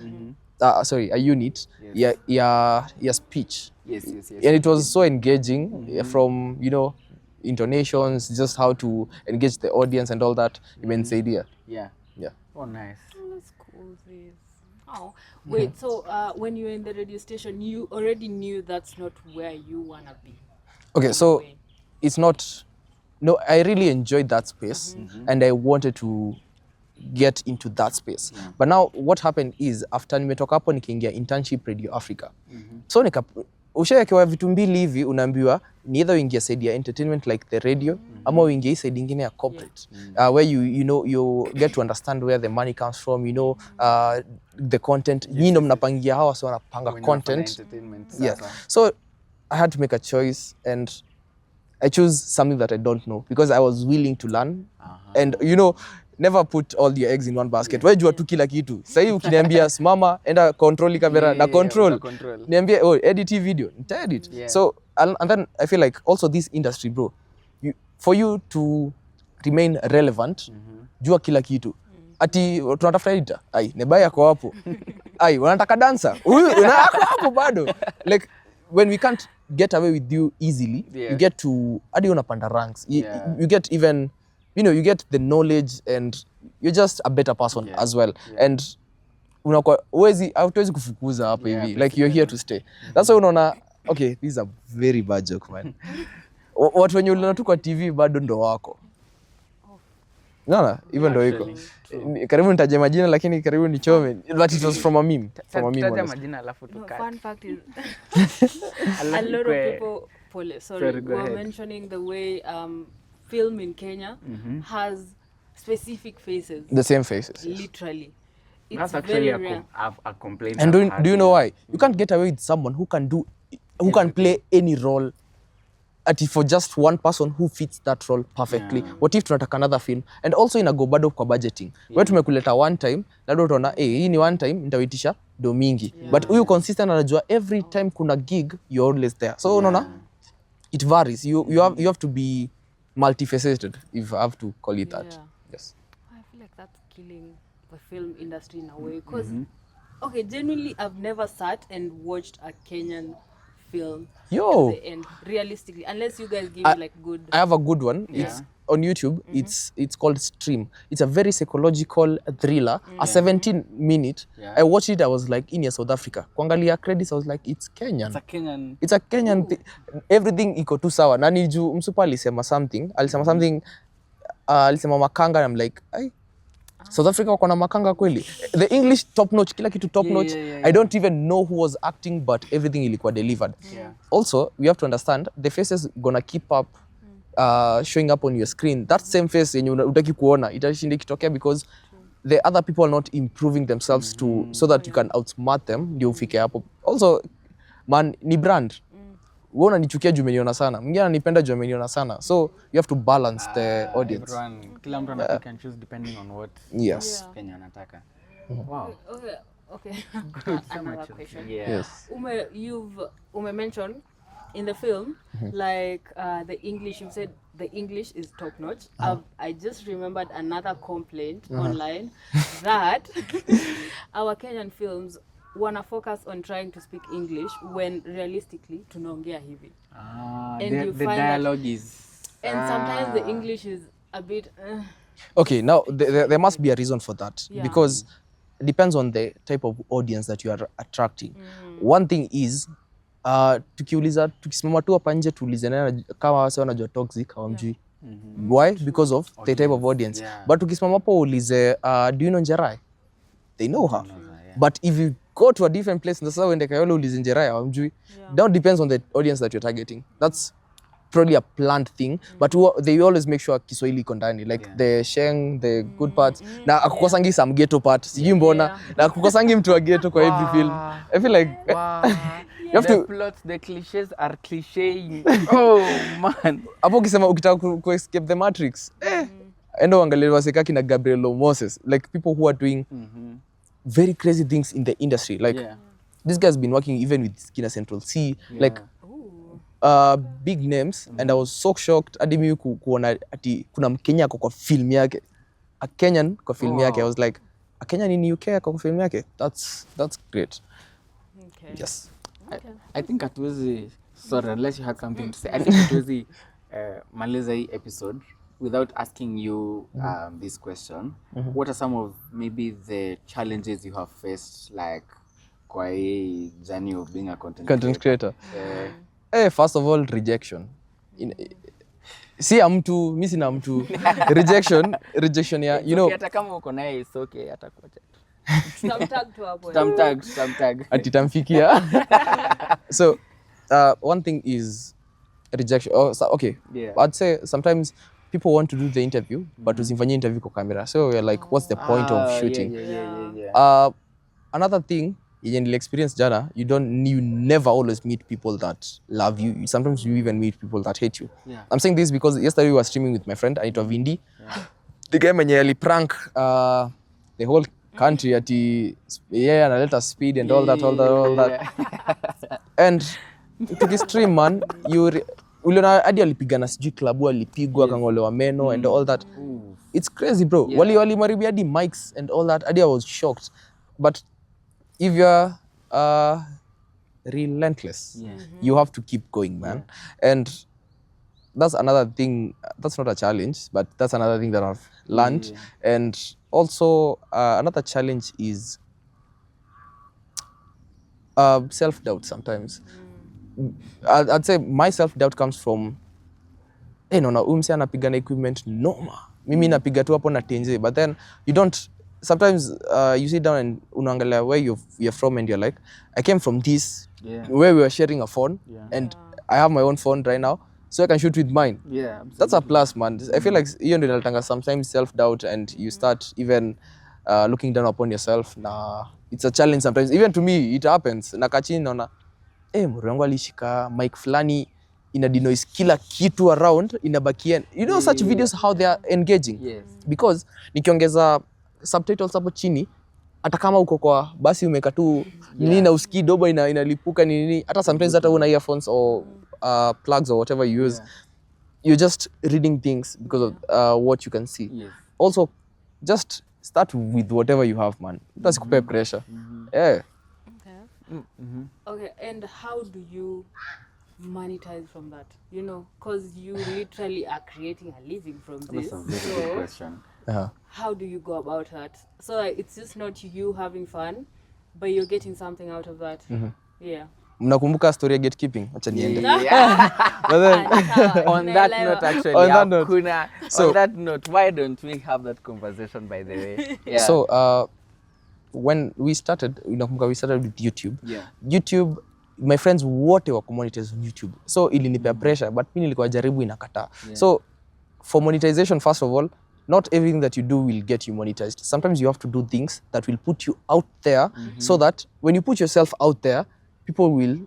Sorry, a unit. Yeah, speech. Yes. And it was so engaging from, you know, intonations, just how to engage the audience and all that. Immense idea. Yeah. Yeah. Oh, nice. That's cool. Oh, wait. So when you were in the radio station, you already knew that's not where you wanna be. Okay, so it's not. No, I really enjoyed that space, and I wanted to get into that space. But now what happened is after nimetoka hapo nikaingia internship Radio Africa. So ushawekewa vitu mbili hivi unaambiwa ni either uingie side ya entertainment like the radio ama uingie side ingine ya corporate where you know you get to understand where the money comes from, you know the content. Nyinyi ndo mnapangia hawa so wanapanga content. Yeah. So I had to make a choice and I chose something that I don't know because I was willing to learn. And you know, never put all your eggs in one basket. Wewe jua tu kila kitu. Sasa hivi ukiniambia simama enda control camera na control. Niambie edit video, nita edit. So and then I feel like also this industry bro, for you to remain relevant, jua kila kitu. Ati tunatafuta editor, ai Nebai yako hapo. Ai wanataka dancer. Huyu unako hapo bado. Like when we can't get away with you easily, you get to hadi unapanda ranks. You get even, you know, you get the knowledge and you're just a better person as well. And unakuwa hauwezi kufukuza hapo hivi. Like you're here to stay. That's why unaona, okay, this is a very bad joke man. Watu wenye uliona tu kwa TV bado ndo wako. Naona, even ndo iko. Karibu nitaje majina lakini karibu nichome. But it was from a meme. From a meme. Taja majina alafu tukate. Fun fact is a lot of people were mentioning the way film in Kenya has specific faces. The same faces. Literally. It's That's actually very a complaint. And do you know why? You can't get away with someone who can play any role for just one person who fits that role perfectly. What if tunataka another film? And also inago bado kwa budgeting. Wewe tumekuleta one time, labda utaona hii ni one time nitawaitisha do mingi. But huyu consistent anajua every time kuna gig you're always there. So unaona it varies. You have to be multifaceted, if I have to call it that. Yes. I feel like that's killing the film industry in a way because okay, genuinely I've never sat and watched a Kenyan film to the end realistically, unless you guys give me like good. I have a good one. It's on YouTube. It's called Stream. It's a very psychological thriller, a 17-minute. I watched it, I was like, in South Africa. Kuangalia credits, I was like, it's Kenyan. It's a Kenyan everything iko tu sawa. Na niju msupa alisema something, alisema makanga and I'm like, ay, South Africa wako na makanga kweli. The English top notch, kila kitu top notch. I don't even know who was acting, but everything ilikuwa delivered. Also, we have to understand the faces gonna keep up showing up on your screen. That same face yenye utaki kuona itashinda kitokea because the other people are not improving themselves so that you can outsmart them ndio ufike hapo. Also, man, ni brand. Wewe unanichukia juu umeniona sana. Mwingine ananipenda juu ameniona sana. So you have to balance the audience. Kila mtu anataka can choose depending on what Kenya anataka. Wow. Okay. Another question. Yes. Ume mention in the film like the English, you said the English is top notch. I just remembered another complaint online that our Kenyan films wanna focus on trying to speak English when realistically tunaongea hivi. And the dialogue is and sometimes the English is a bit Okay, now there must be a reason for that because it depends on the type of audience that you are attracting. One thing is tukisimama tu hapa nje tuulize kama wase wanajua toxic hawamjui. Why? Because of the type of audience. But tukisimama hapo uulize do you know Njerai? They know her. But if you go to a different place, sasa uende Kayole ulize Njerai hawamjui. That depends on the audience that you're targeting. That's probably a planned thing, but they always make sure Kiswahili iko ndani, like the sheng, the good parts. Na akukosangi some ghetto part. Sijui mbona. Na akukosangi mtu wa ghetto kwa every film. I feel like you have the plots, the cliches are clichéing. Oh man. Hapo ukisema ukitaka ku escape the matrix. Endo angalia wasekaki na Gabriel Moses, like people who are doing very crazy things in the industry. Like this guy's been working even with Kina Central C, like big names, and I was so shocked hadi mimi kuona ati kuna Mkenya kwa film yake, a Kenyan kwa film yake. I was like, a Kenyan in UK kwa film yake. That's great. Okay. Yes. Okay. I think hatuwezi, sorry, unless you had something to say. I think hatuwezi maliza hii episode without asking you this question. What are some of maybe the challenges you have faced, like kwa hii journey of being a content creator? First of all, rejection. Si mtu, mimi sina mtu. Rejection ya, you know. Hata kama uko naye is okay, atakuacha. Tamtag tu hapo. Tamtag. Ati tamfikia. So one thing is rejection. Okay, Yeah. I'd say sometimes people want to do the interview, but usimfanyie interview kwa camera. So we're like, what's the point of shooting? Yeah. Another thing, in experience jana, you never always meet people that love you. Sometimes you even meet people that hate you. Yeah. I'm saying this because yesterday we were streaming with my friend Anita Vindi. The guy mwenye aliprank the whole country ati analeta speed and all that. And tukistream man, uliona hadi alipigana sijui klabu alipigwa akang'olewa meno and all that. It's crazy bro. Walimaribia hadi mics and all that. Hadi I was shocked. But if you're relentless, you have to keep going, man. And that's another thing. That's not a challenge, but that's another thing that I've learned. And also another challenge is self-doubt sometimes. I'd say my self-doubt comes from naona umse anapigana equipment noma, mimi napiga tu hapo na tenje, but then you don't sometimes you sit down and unaangalia where you're from and you're like, I came from this where we were sharing a phone and I have my own phone right now, so I can shoot with mine. That's a plus, man. I feel like hiyo ndio inatanga sometimes self-doubt and you start even looking down upon yourself. It's a challenge sometimes. Even to me it happens. Nakachini naona muru yangu alishika mic fulani ina denoise kila kitu around inabakia. You know such videos how they are engaging. Because nikiongeza subtitles hapo chini hata kama uko kwa basi umeka tu nini na usikii dobo inalipuka nini, hata sometimes hata una earphones or plugs or whatever you use, you're just reading things because of what you can see. Also just start with whatever you have, man. Utasikupe pressure. Okay, and how do you monetize from that? You know, because you literally are creating a living from this. That's a very good question. How do you go about that? So it's just not you having fun, but you're getting something out of that. Yeah. Mnakumbuka story ya gatekeeping? Acha niende. On that note, actually, on that note, why don't we have that conversation, by the way? So when we started, we started with YouTube. YouTube, my friends wote wako monetize on YouTube. So ilinipea pressure, but mimi nilikuwa jaribu inakataa. So for monetization, first of all, not everything that you do will get you monetized. Sometimes you have to do things that will put you out there, so that when you put yourself out there, people will,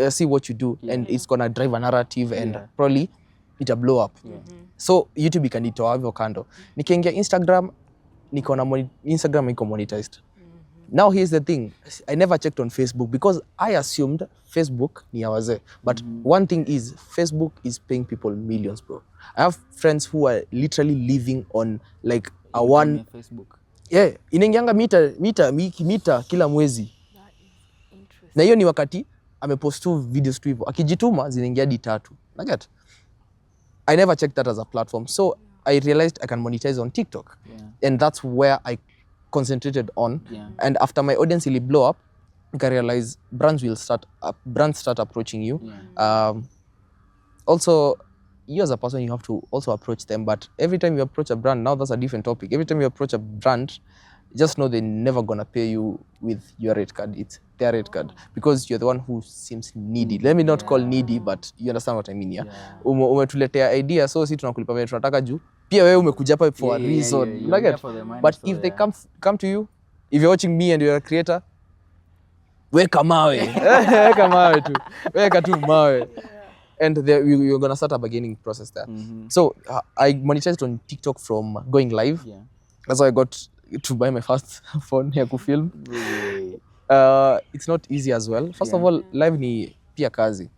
see what you do, and it's gonna drive a narrative and probably it'll blow up. So YouTube ikanitoa hivyo kando. Nikiingia Instagram, Instagram iko monetized. Now here's the thing, I never checked on Facebook because I assumed Facebook ni ya wazee. But one thing is, Facebook is paying people millions, bro. I have friends who are literally living on like a one Facebook. Inaingianga mita kila mwezi. Na hiyo ni wakati amepost tu videos tu hivyo. Akijituma zinaingia hadi 3. Naget. I never checked that as a platform. So I realized I can monetize on TikTok. And that's where I concentrated on. And after my audience will blow up, I can realize brands start approaching you. Also, you as a person, you have to also approach them. But every time you approach a brand, now that's a different topic. Every time you approach a brand, just know they're never gonna pay you with your rate card. It's their rate card because you're the one who seems needy. Let me not call needy, but you understand what I mean. Umetuletea idea, so si tunakulipa vile tunataka juu pia wewe umekuja hapa for a reason. But if they come to you, if you're watching me and you're a creator, weka mawe. Weka tu mawe. And you're gonna start a bargaining process there. So I monetized on TikTok from going live. That's why I got to buy my first phone ya kufilm. It's not easy as well. First of all, live ni pia kazi.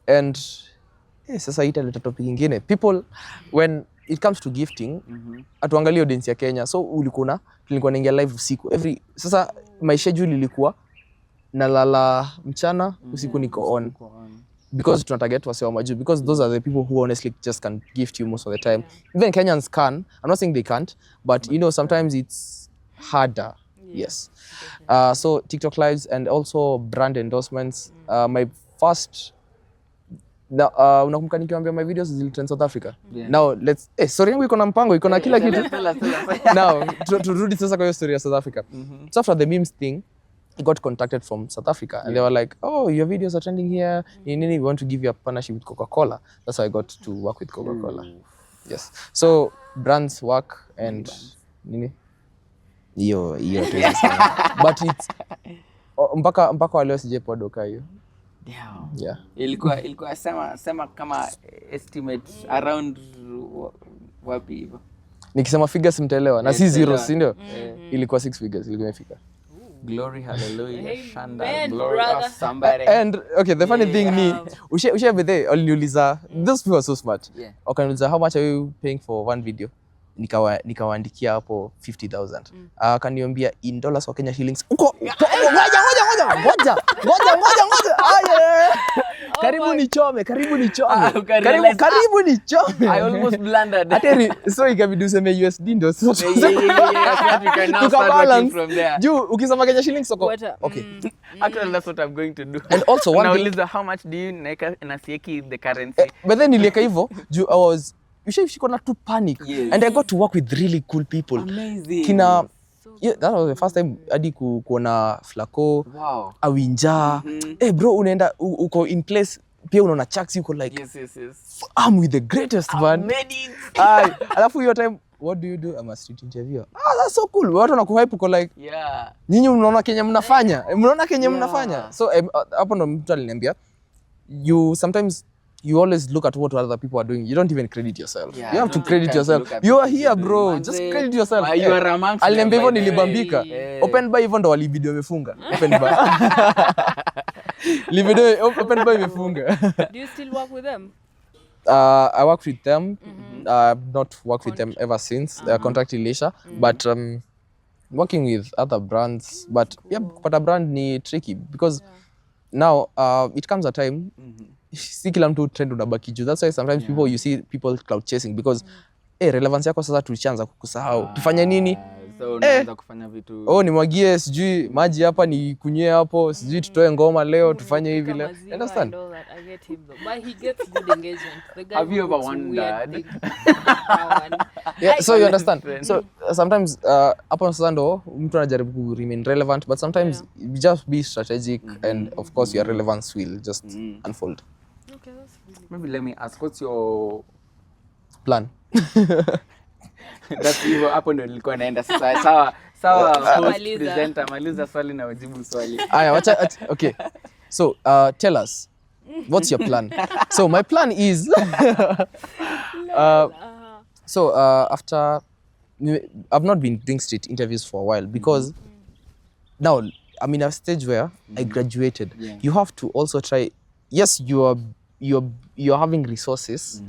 And sasa italeta topic ingine. People, when it comes to gifting, atuangalia audience ya Kenya. So tulikuwa naingia live usiku. Sasa my schedule ilikuwa nalala mchana, usiku niko on. Because tunatarget wase wa majuu, because those are the people who honestly just can gift you most of the time. Even Kenyans can. I'm not saying they can't, but sometimes it's harder. Yes. So TikTok lives and also brand endorsements. My first unakumbuka nikiwaambia my videos zilitrend South Africa. Now story yangu iko na mpango, iko na kila kitu. Now turudi sasa kwa hiyo story ya South Africa. So after the memes thing, I got contacted from South Africa and they were like, oh, your videos are trending here. We want to give you a partnership with Coca-Cola. That's how I got to work with Coca-Cola. Yes. So brands work and nini? Hiyo hatuwezi sema. But it's mpaka waleo sijapewa doka hiyo. Yeah. Ilikuwa sema kama estimate around wapi hivyo. Nikisema figures mtaelewa na si zeros, si ndio? Ilikuwa 6 figures ilikuwa imefika. Glory, hallelujah, Shanda, Amen, glory brother. of somebody. And okay, the funny thing ni ushe bethe waliniuliza, those people are so smart. Yeah. Wakaniuliza how much are you paying for one video? Nikawaandikia hapo 50,000. Akaniambia in dollars wa Kenya shillings. Uko ngoja. Karibu nichome. Karibu nichome. I almost blundered. Ateri, so ikabidi useme USD ndio so. Yeah. We can now start working from there. Juu ukisema Kenya shillings soko. Okay. Actually, that's what I'm going to do. And also one thing, Nauliza how much do you nasieki the currency? but then nilieka hivyo juu I was ushiko na to panic. Yes. And I got to work with really cool people. Amazing. Kina that was the first time hadi kuona Flaco, Wow. Awinja. Bro, unaenda uko in place pia unaona Chucks, uko like Yes. I'm with the greatest man. Made it. Alafu hiyo time, what do you do? I'm a street interviewer. That's so cool. Watu wanakuhype, uko like Yeah. nyinyi mnaona Kenya mnafanya. So hapo ndo mtu aliniambia sometimes you always look at what other people are doing. You don't even credit yourself. Yeah, You have to don't credit take yourself. time to look at You are what here, you're bro. doing. Just credit yourself. You are amongst Aliniambia hivyo, them, by the way. nilibambika. Yeah. Open bar hivyo ndo walibidi wamefunga. Open bar. Open bar imefunga. Do you still work with them? I work with them. I've not worked with them ever since. Contract relation. But working with other brands. But yeah, kupata brand ni tricky because now it comes a time si kila mtu trend unabaki juu. That's why sometimes you see people cloud chasing because relevance yako sasa tulishaanza kukusahau. Tufanye nini? So unaanza kufanya vitu. Nimwagie sijui maji hapa, ni kunye hapo, sijui tutoe ngoma leo, tufanye hivi leo. Understand? I get him though. But he gets good engagement. The guy Have you who ever puts wondered? weird things. Yeah, so you understand. So sometimes hapo sasa ndo mtu anajaribu ku remain relevant, but sometimes you just be strategic and of course your relevance will just unfold. Okay, that's really Maybe let me ask, what's your Plan. That's hivyo hapo ndo nilikuwa naenda sasa. Sawa host Maliza. presenter, maliza swali na ujibu swali. Aya, okay. So tell us, what's your plan? So my plan is after I've not been doing street interviews for a while because now I'm in a stage where I graduated. Yeah. You have to also try. Yes, you're having resources,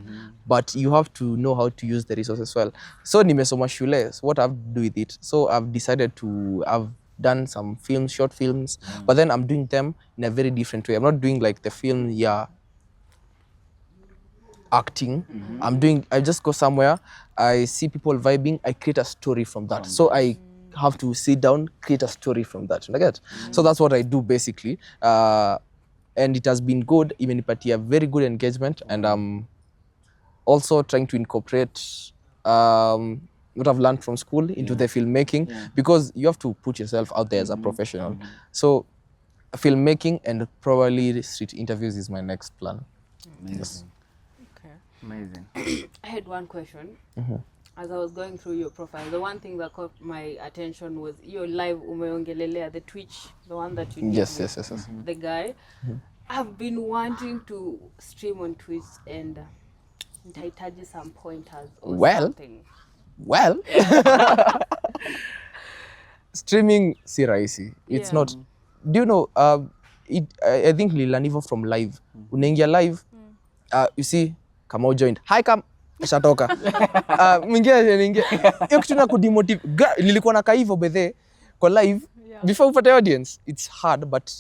but you have to know how to use the resources well. So nimesoma shule, so what I have to do with it? So I've decided I've done some films, short films, but then I'm doing them in a very different way. I'm not doing like the film, acting. I just go somewhere, I see people vibing, I create a story from that. So I have to sit down, create a story from that. You get? So that's what I do basically. And it has been good, imenipatia very good engagement, and I'm also trying to incorporate what I've learned from school into the filmmaking, because you have to put yourself out there as a professional. So filmmaking and probably street interviews is my next plan. Yes. okay. Amazing. I had one question. As I was going through your profile, the one thing that caught my attention was your live umeongelelea, the Twitch, the one that you did Yes. with the guy. I've been wanting to stream on Twitch and nitahitaji some pointers or something. Well, streaming si rahisi. It's not. Do you know? I think nililearn hivyo from live. Unaingia live, you see, kama joined. Hi, come. Shatoka. Mwingine hiyo kitu na kudemotive. Nilikuwa nakaa hivyo bethe kwa live before upate audience. It's hard, but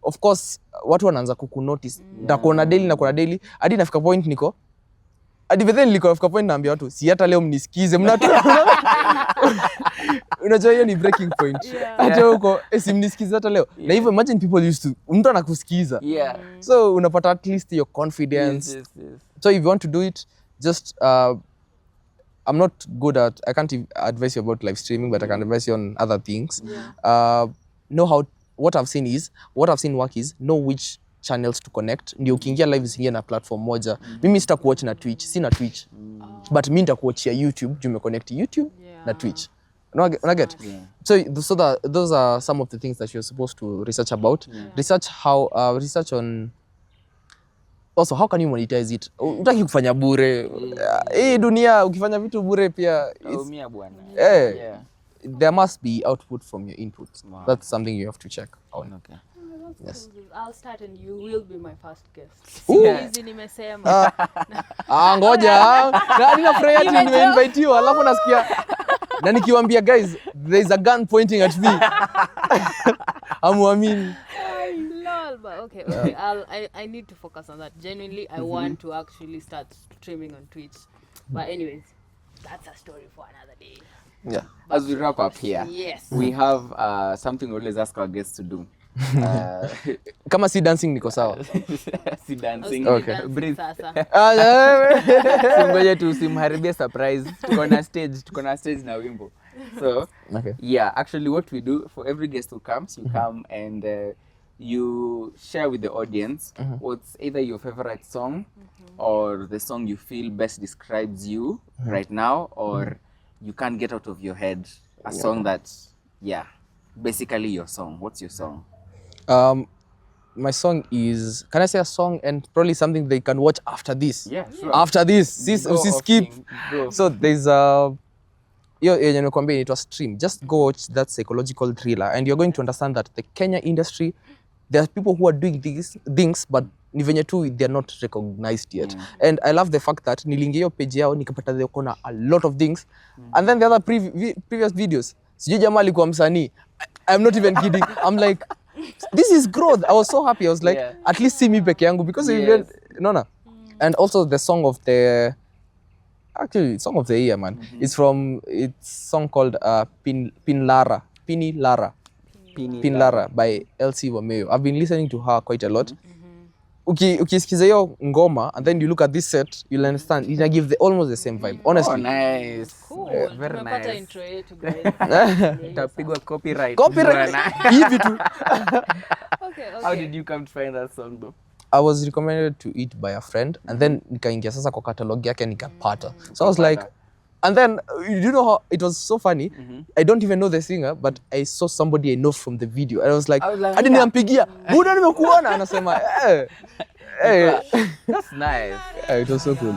of course watu wanaanza kukunotice. Ndakuona daily hadi nafika point niko hadi bethe nafika point naambia watu si hata leo mnisikize unajua hiyo ni breaking point. Hata huko si mnisikize hata leo. Na hivyo imagine people used to mtu anakusikiza. So unapata at least your confidence. Yes. So if you want to do it, just I'm not good at, I can't advise you about live streaming, but I can advise you on other things. Know what I've seen work is know which channels to connect. Ndio ukiingia live usiingie na platform moja. Mimi sitakuwatch na Twitch, sina Twitch. But mimi nitakuwatchia YouTube, jume connect YouTube na Twitch. Una get? Yeah. So those are some of the things that you're supposed to research about. Research on also how can you monetize it. Utaki kufanya bure. Hii dunia ukifanya vitu bure pia umia bwana. There must be output from your input. Wow. That's something you have to check on. Okay. Yes. I'll start and you will be my first guest. Hizi nimesema. Ngoja. Ninafurahia tu nimeinvite you alafu nasikia na nikiwaambia guys there is a gun pointing at me. Amuamini. Okay. I need to focus on that. Genuinely, I want to actually start streaming on Twitch. But anyways, that's a story for another day. Yeah. As we wrap up here, we have something we always ask our guests to do. Kama si dancing niko sawa. Si dancing. Okay. Breathe. Ngoja tu usimharibie surprise. Tuko na stage na wimbo. So, yeah, actually what we do for every guest who comes, you come and you share with the audience what's either your favorite song or the song you feel best describes you right now, or you can't get out of your head a song that, basically your song. What's your song? My song is, can I say a song and probably something they can watch after this? Yeah, sure. After this, skip. So there's it was stream. Just go watch that psychological thriller and you're going to understand that the Kenya industry, there are people who are doing these things, but ni venye tu they're not recognized yet. And I love the fact that nilingia hiyo page yao nikapata they kona a lot of things. And then the other previous videos, sijui jamaa alikuwa msanii. I'm not even kidding. I'm like, this is growth. I was so happy. I was like, at least see me peke yangu because no. And also the song of the year, man. It's song called Pin Lara by LC Wameo. I've been listening to her quite a lot. Ukisikiza hiyo ngoma and then you look at this set, you'll understand. It gives almost the same vibe, honestly. Oh, nice. Cool. Very nice. Intro yetu guys. Utapigwa copyright. Hivi tu. Okay. How did you come to find that song though? I was recommended to it by a friend and then nikaingia sasa kwa catalog yake nikapata. So I was like, and then you know how it was so funny. I don't even know the singer, but I saw somebody I know from the video. And I was like, hadi niampigia, buda nimekuona, anasema That's nice. It was so cool.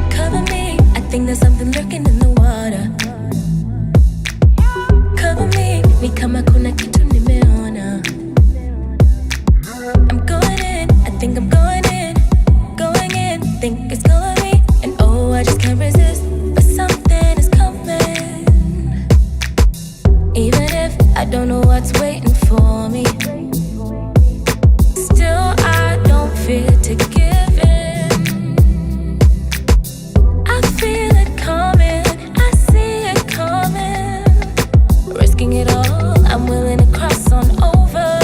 Cover me, I think there's something lurking in the water. Cover me, ni kama kuna kitu nimeona. I'm going in, I think I'm going in, think it's calling me, and oh, I just can't resist, but something is coming. Even if I don't know what's waiting for me, still I don't fear to give in. I feel it coming, I see it coming. Risking it all, I'm willing to cross on over.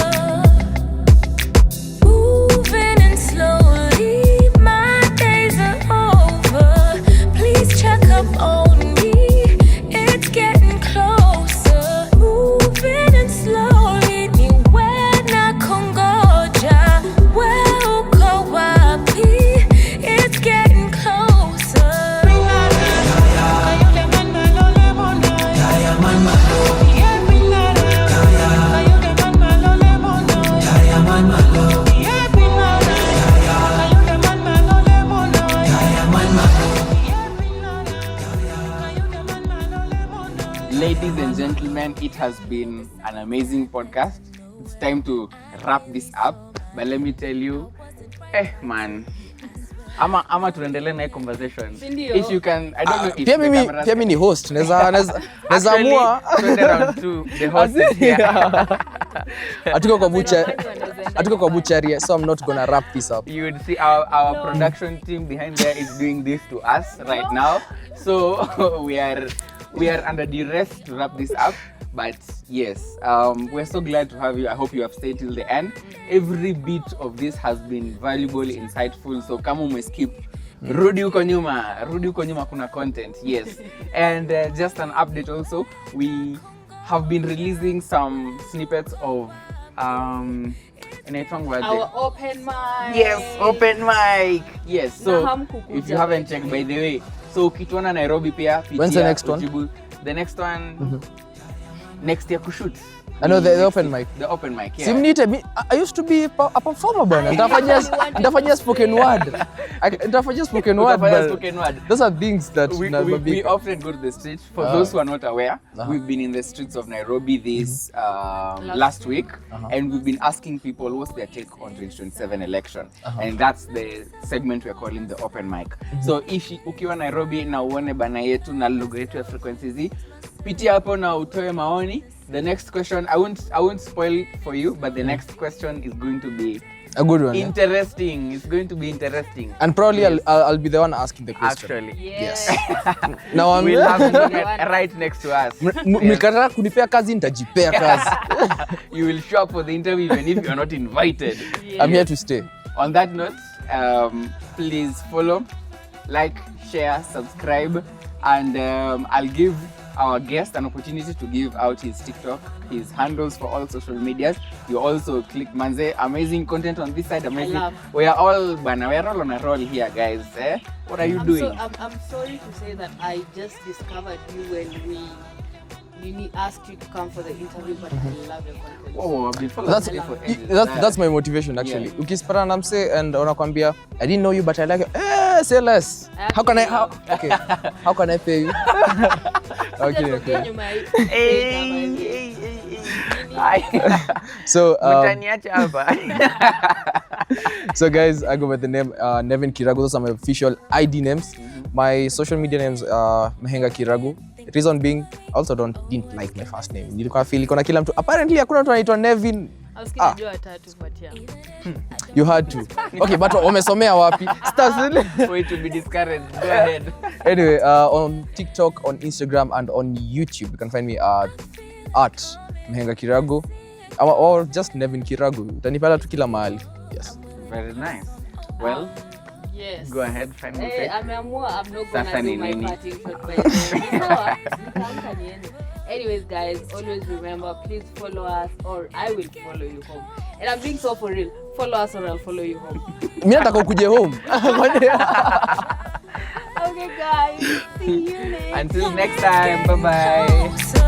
Moving in slowly, my days are over. Please check up on me, it's getting closer. Moving in slowly, niwe na kungoja. We uko wapi, it's getting closer. Ladies and gentlemen, it has been an amazing podcast. It's time to wrap this up. But let me tell you, man. Ama tuendelee na conversation. If you can, I don't know if Pia mimi ni host. Naweza amua. Turn around to the host is here. Atuko kwa butchery, so I'm not gonna wrap this up. You would see our production team behind there is doing this to us right now. So we are we are under duress to wrap this up. But yes, we're so glad to have you. I hope you have stayed till the end. Every bit of this has been valuable, insightful. So kama umeskip, rudi huko nyuma kuna content. Yes. And just an update also, we have been releasing some snippets of Our open mic. Yes, open mic. Yes, so Na hamkukuja if you haven't checked, by the way, so ukituona Nairobi pia pitia. When's the next one? Ujibu. The next one next year kushoot. I know the open mic. The open mic, yeah. Simnite, I used to be a performer bana. Nitafanya spoken word. Nitafanya spoken word. Utafanya spoken word. Those are things that we often go to the streets. For those who are not aware, we've been in the streets of Nairobi this last week, and we've been asking people what's their take on 2027 election, and that's the segment we're calling the open mic. So if ukiwa Nairobi na uone bana yetu na logo yetu ya frequencies hii, pitia hapo na utoe maoni. The next question, I won't spoil it for you, but the next question is going to be a good one. Interesting. Yeah? It's going to be interesting. And probably I'll be the one asking the question. Actually. Yes. Now we'll have it right next to us. Mlikataka kunipea kazi, nitajipea kazi. You will show up for the interview even if you're not invited. Yes. I'm here to stay. On that note, please follow, like, share, subscribe, and I'll give our guest an opportunity to give out his TikTok, his handles for all social medias. You also click Manze, amazing content on this side, amazing. We are all on a roll here, guys. What are you doing? I'm sorry to say that I just discovered you when we asked you to come for the interview, but I love your content. Oh, I've been following you for ages. That's my motivation actually. Yeah. Ukispara na mse and unakwambia I didn't know you but I like you. Say less. How can I pay you? Okay. So so guys, I go by the name Mhenga Kiragu. Those are my official ID names. My social media names are Mhenga Kiragu. Reason being, I also didn't like my first name. Nilikuwa feel iko na kila mtu. Apparently hakuna mtu anaitwa Nevin. You had to. Okay, but umesomea wapi? Way to be discouraged. Go ahead. Anyway, on TikTok, on Instagram, and on YouTube, you can find me at Mhenga Kiragu, or just Nevin Kiragu. Utanipata tu kila mahali. Yes. Very nice. Well, yes. Go ahead, find me. I'm not gonna do my parting shot by the Anyways, guys, always remember, please follow us or I will follow you home. And I'm being so for real. Follow us or I'll follow you home. Mimi nataka ukuje home. Okay, guys. See you next Until next time. Bye-bye. So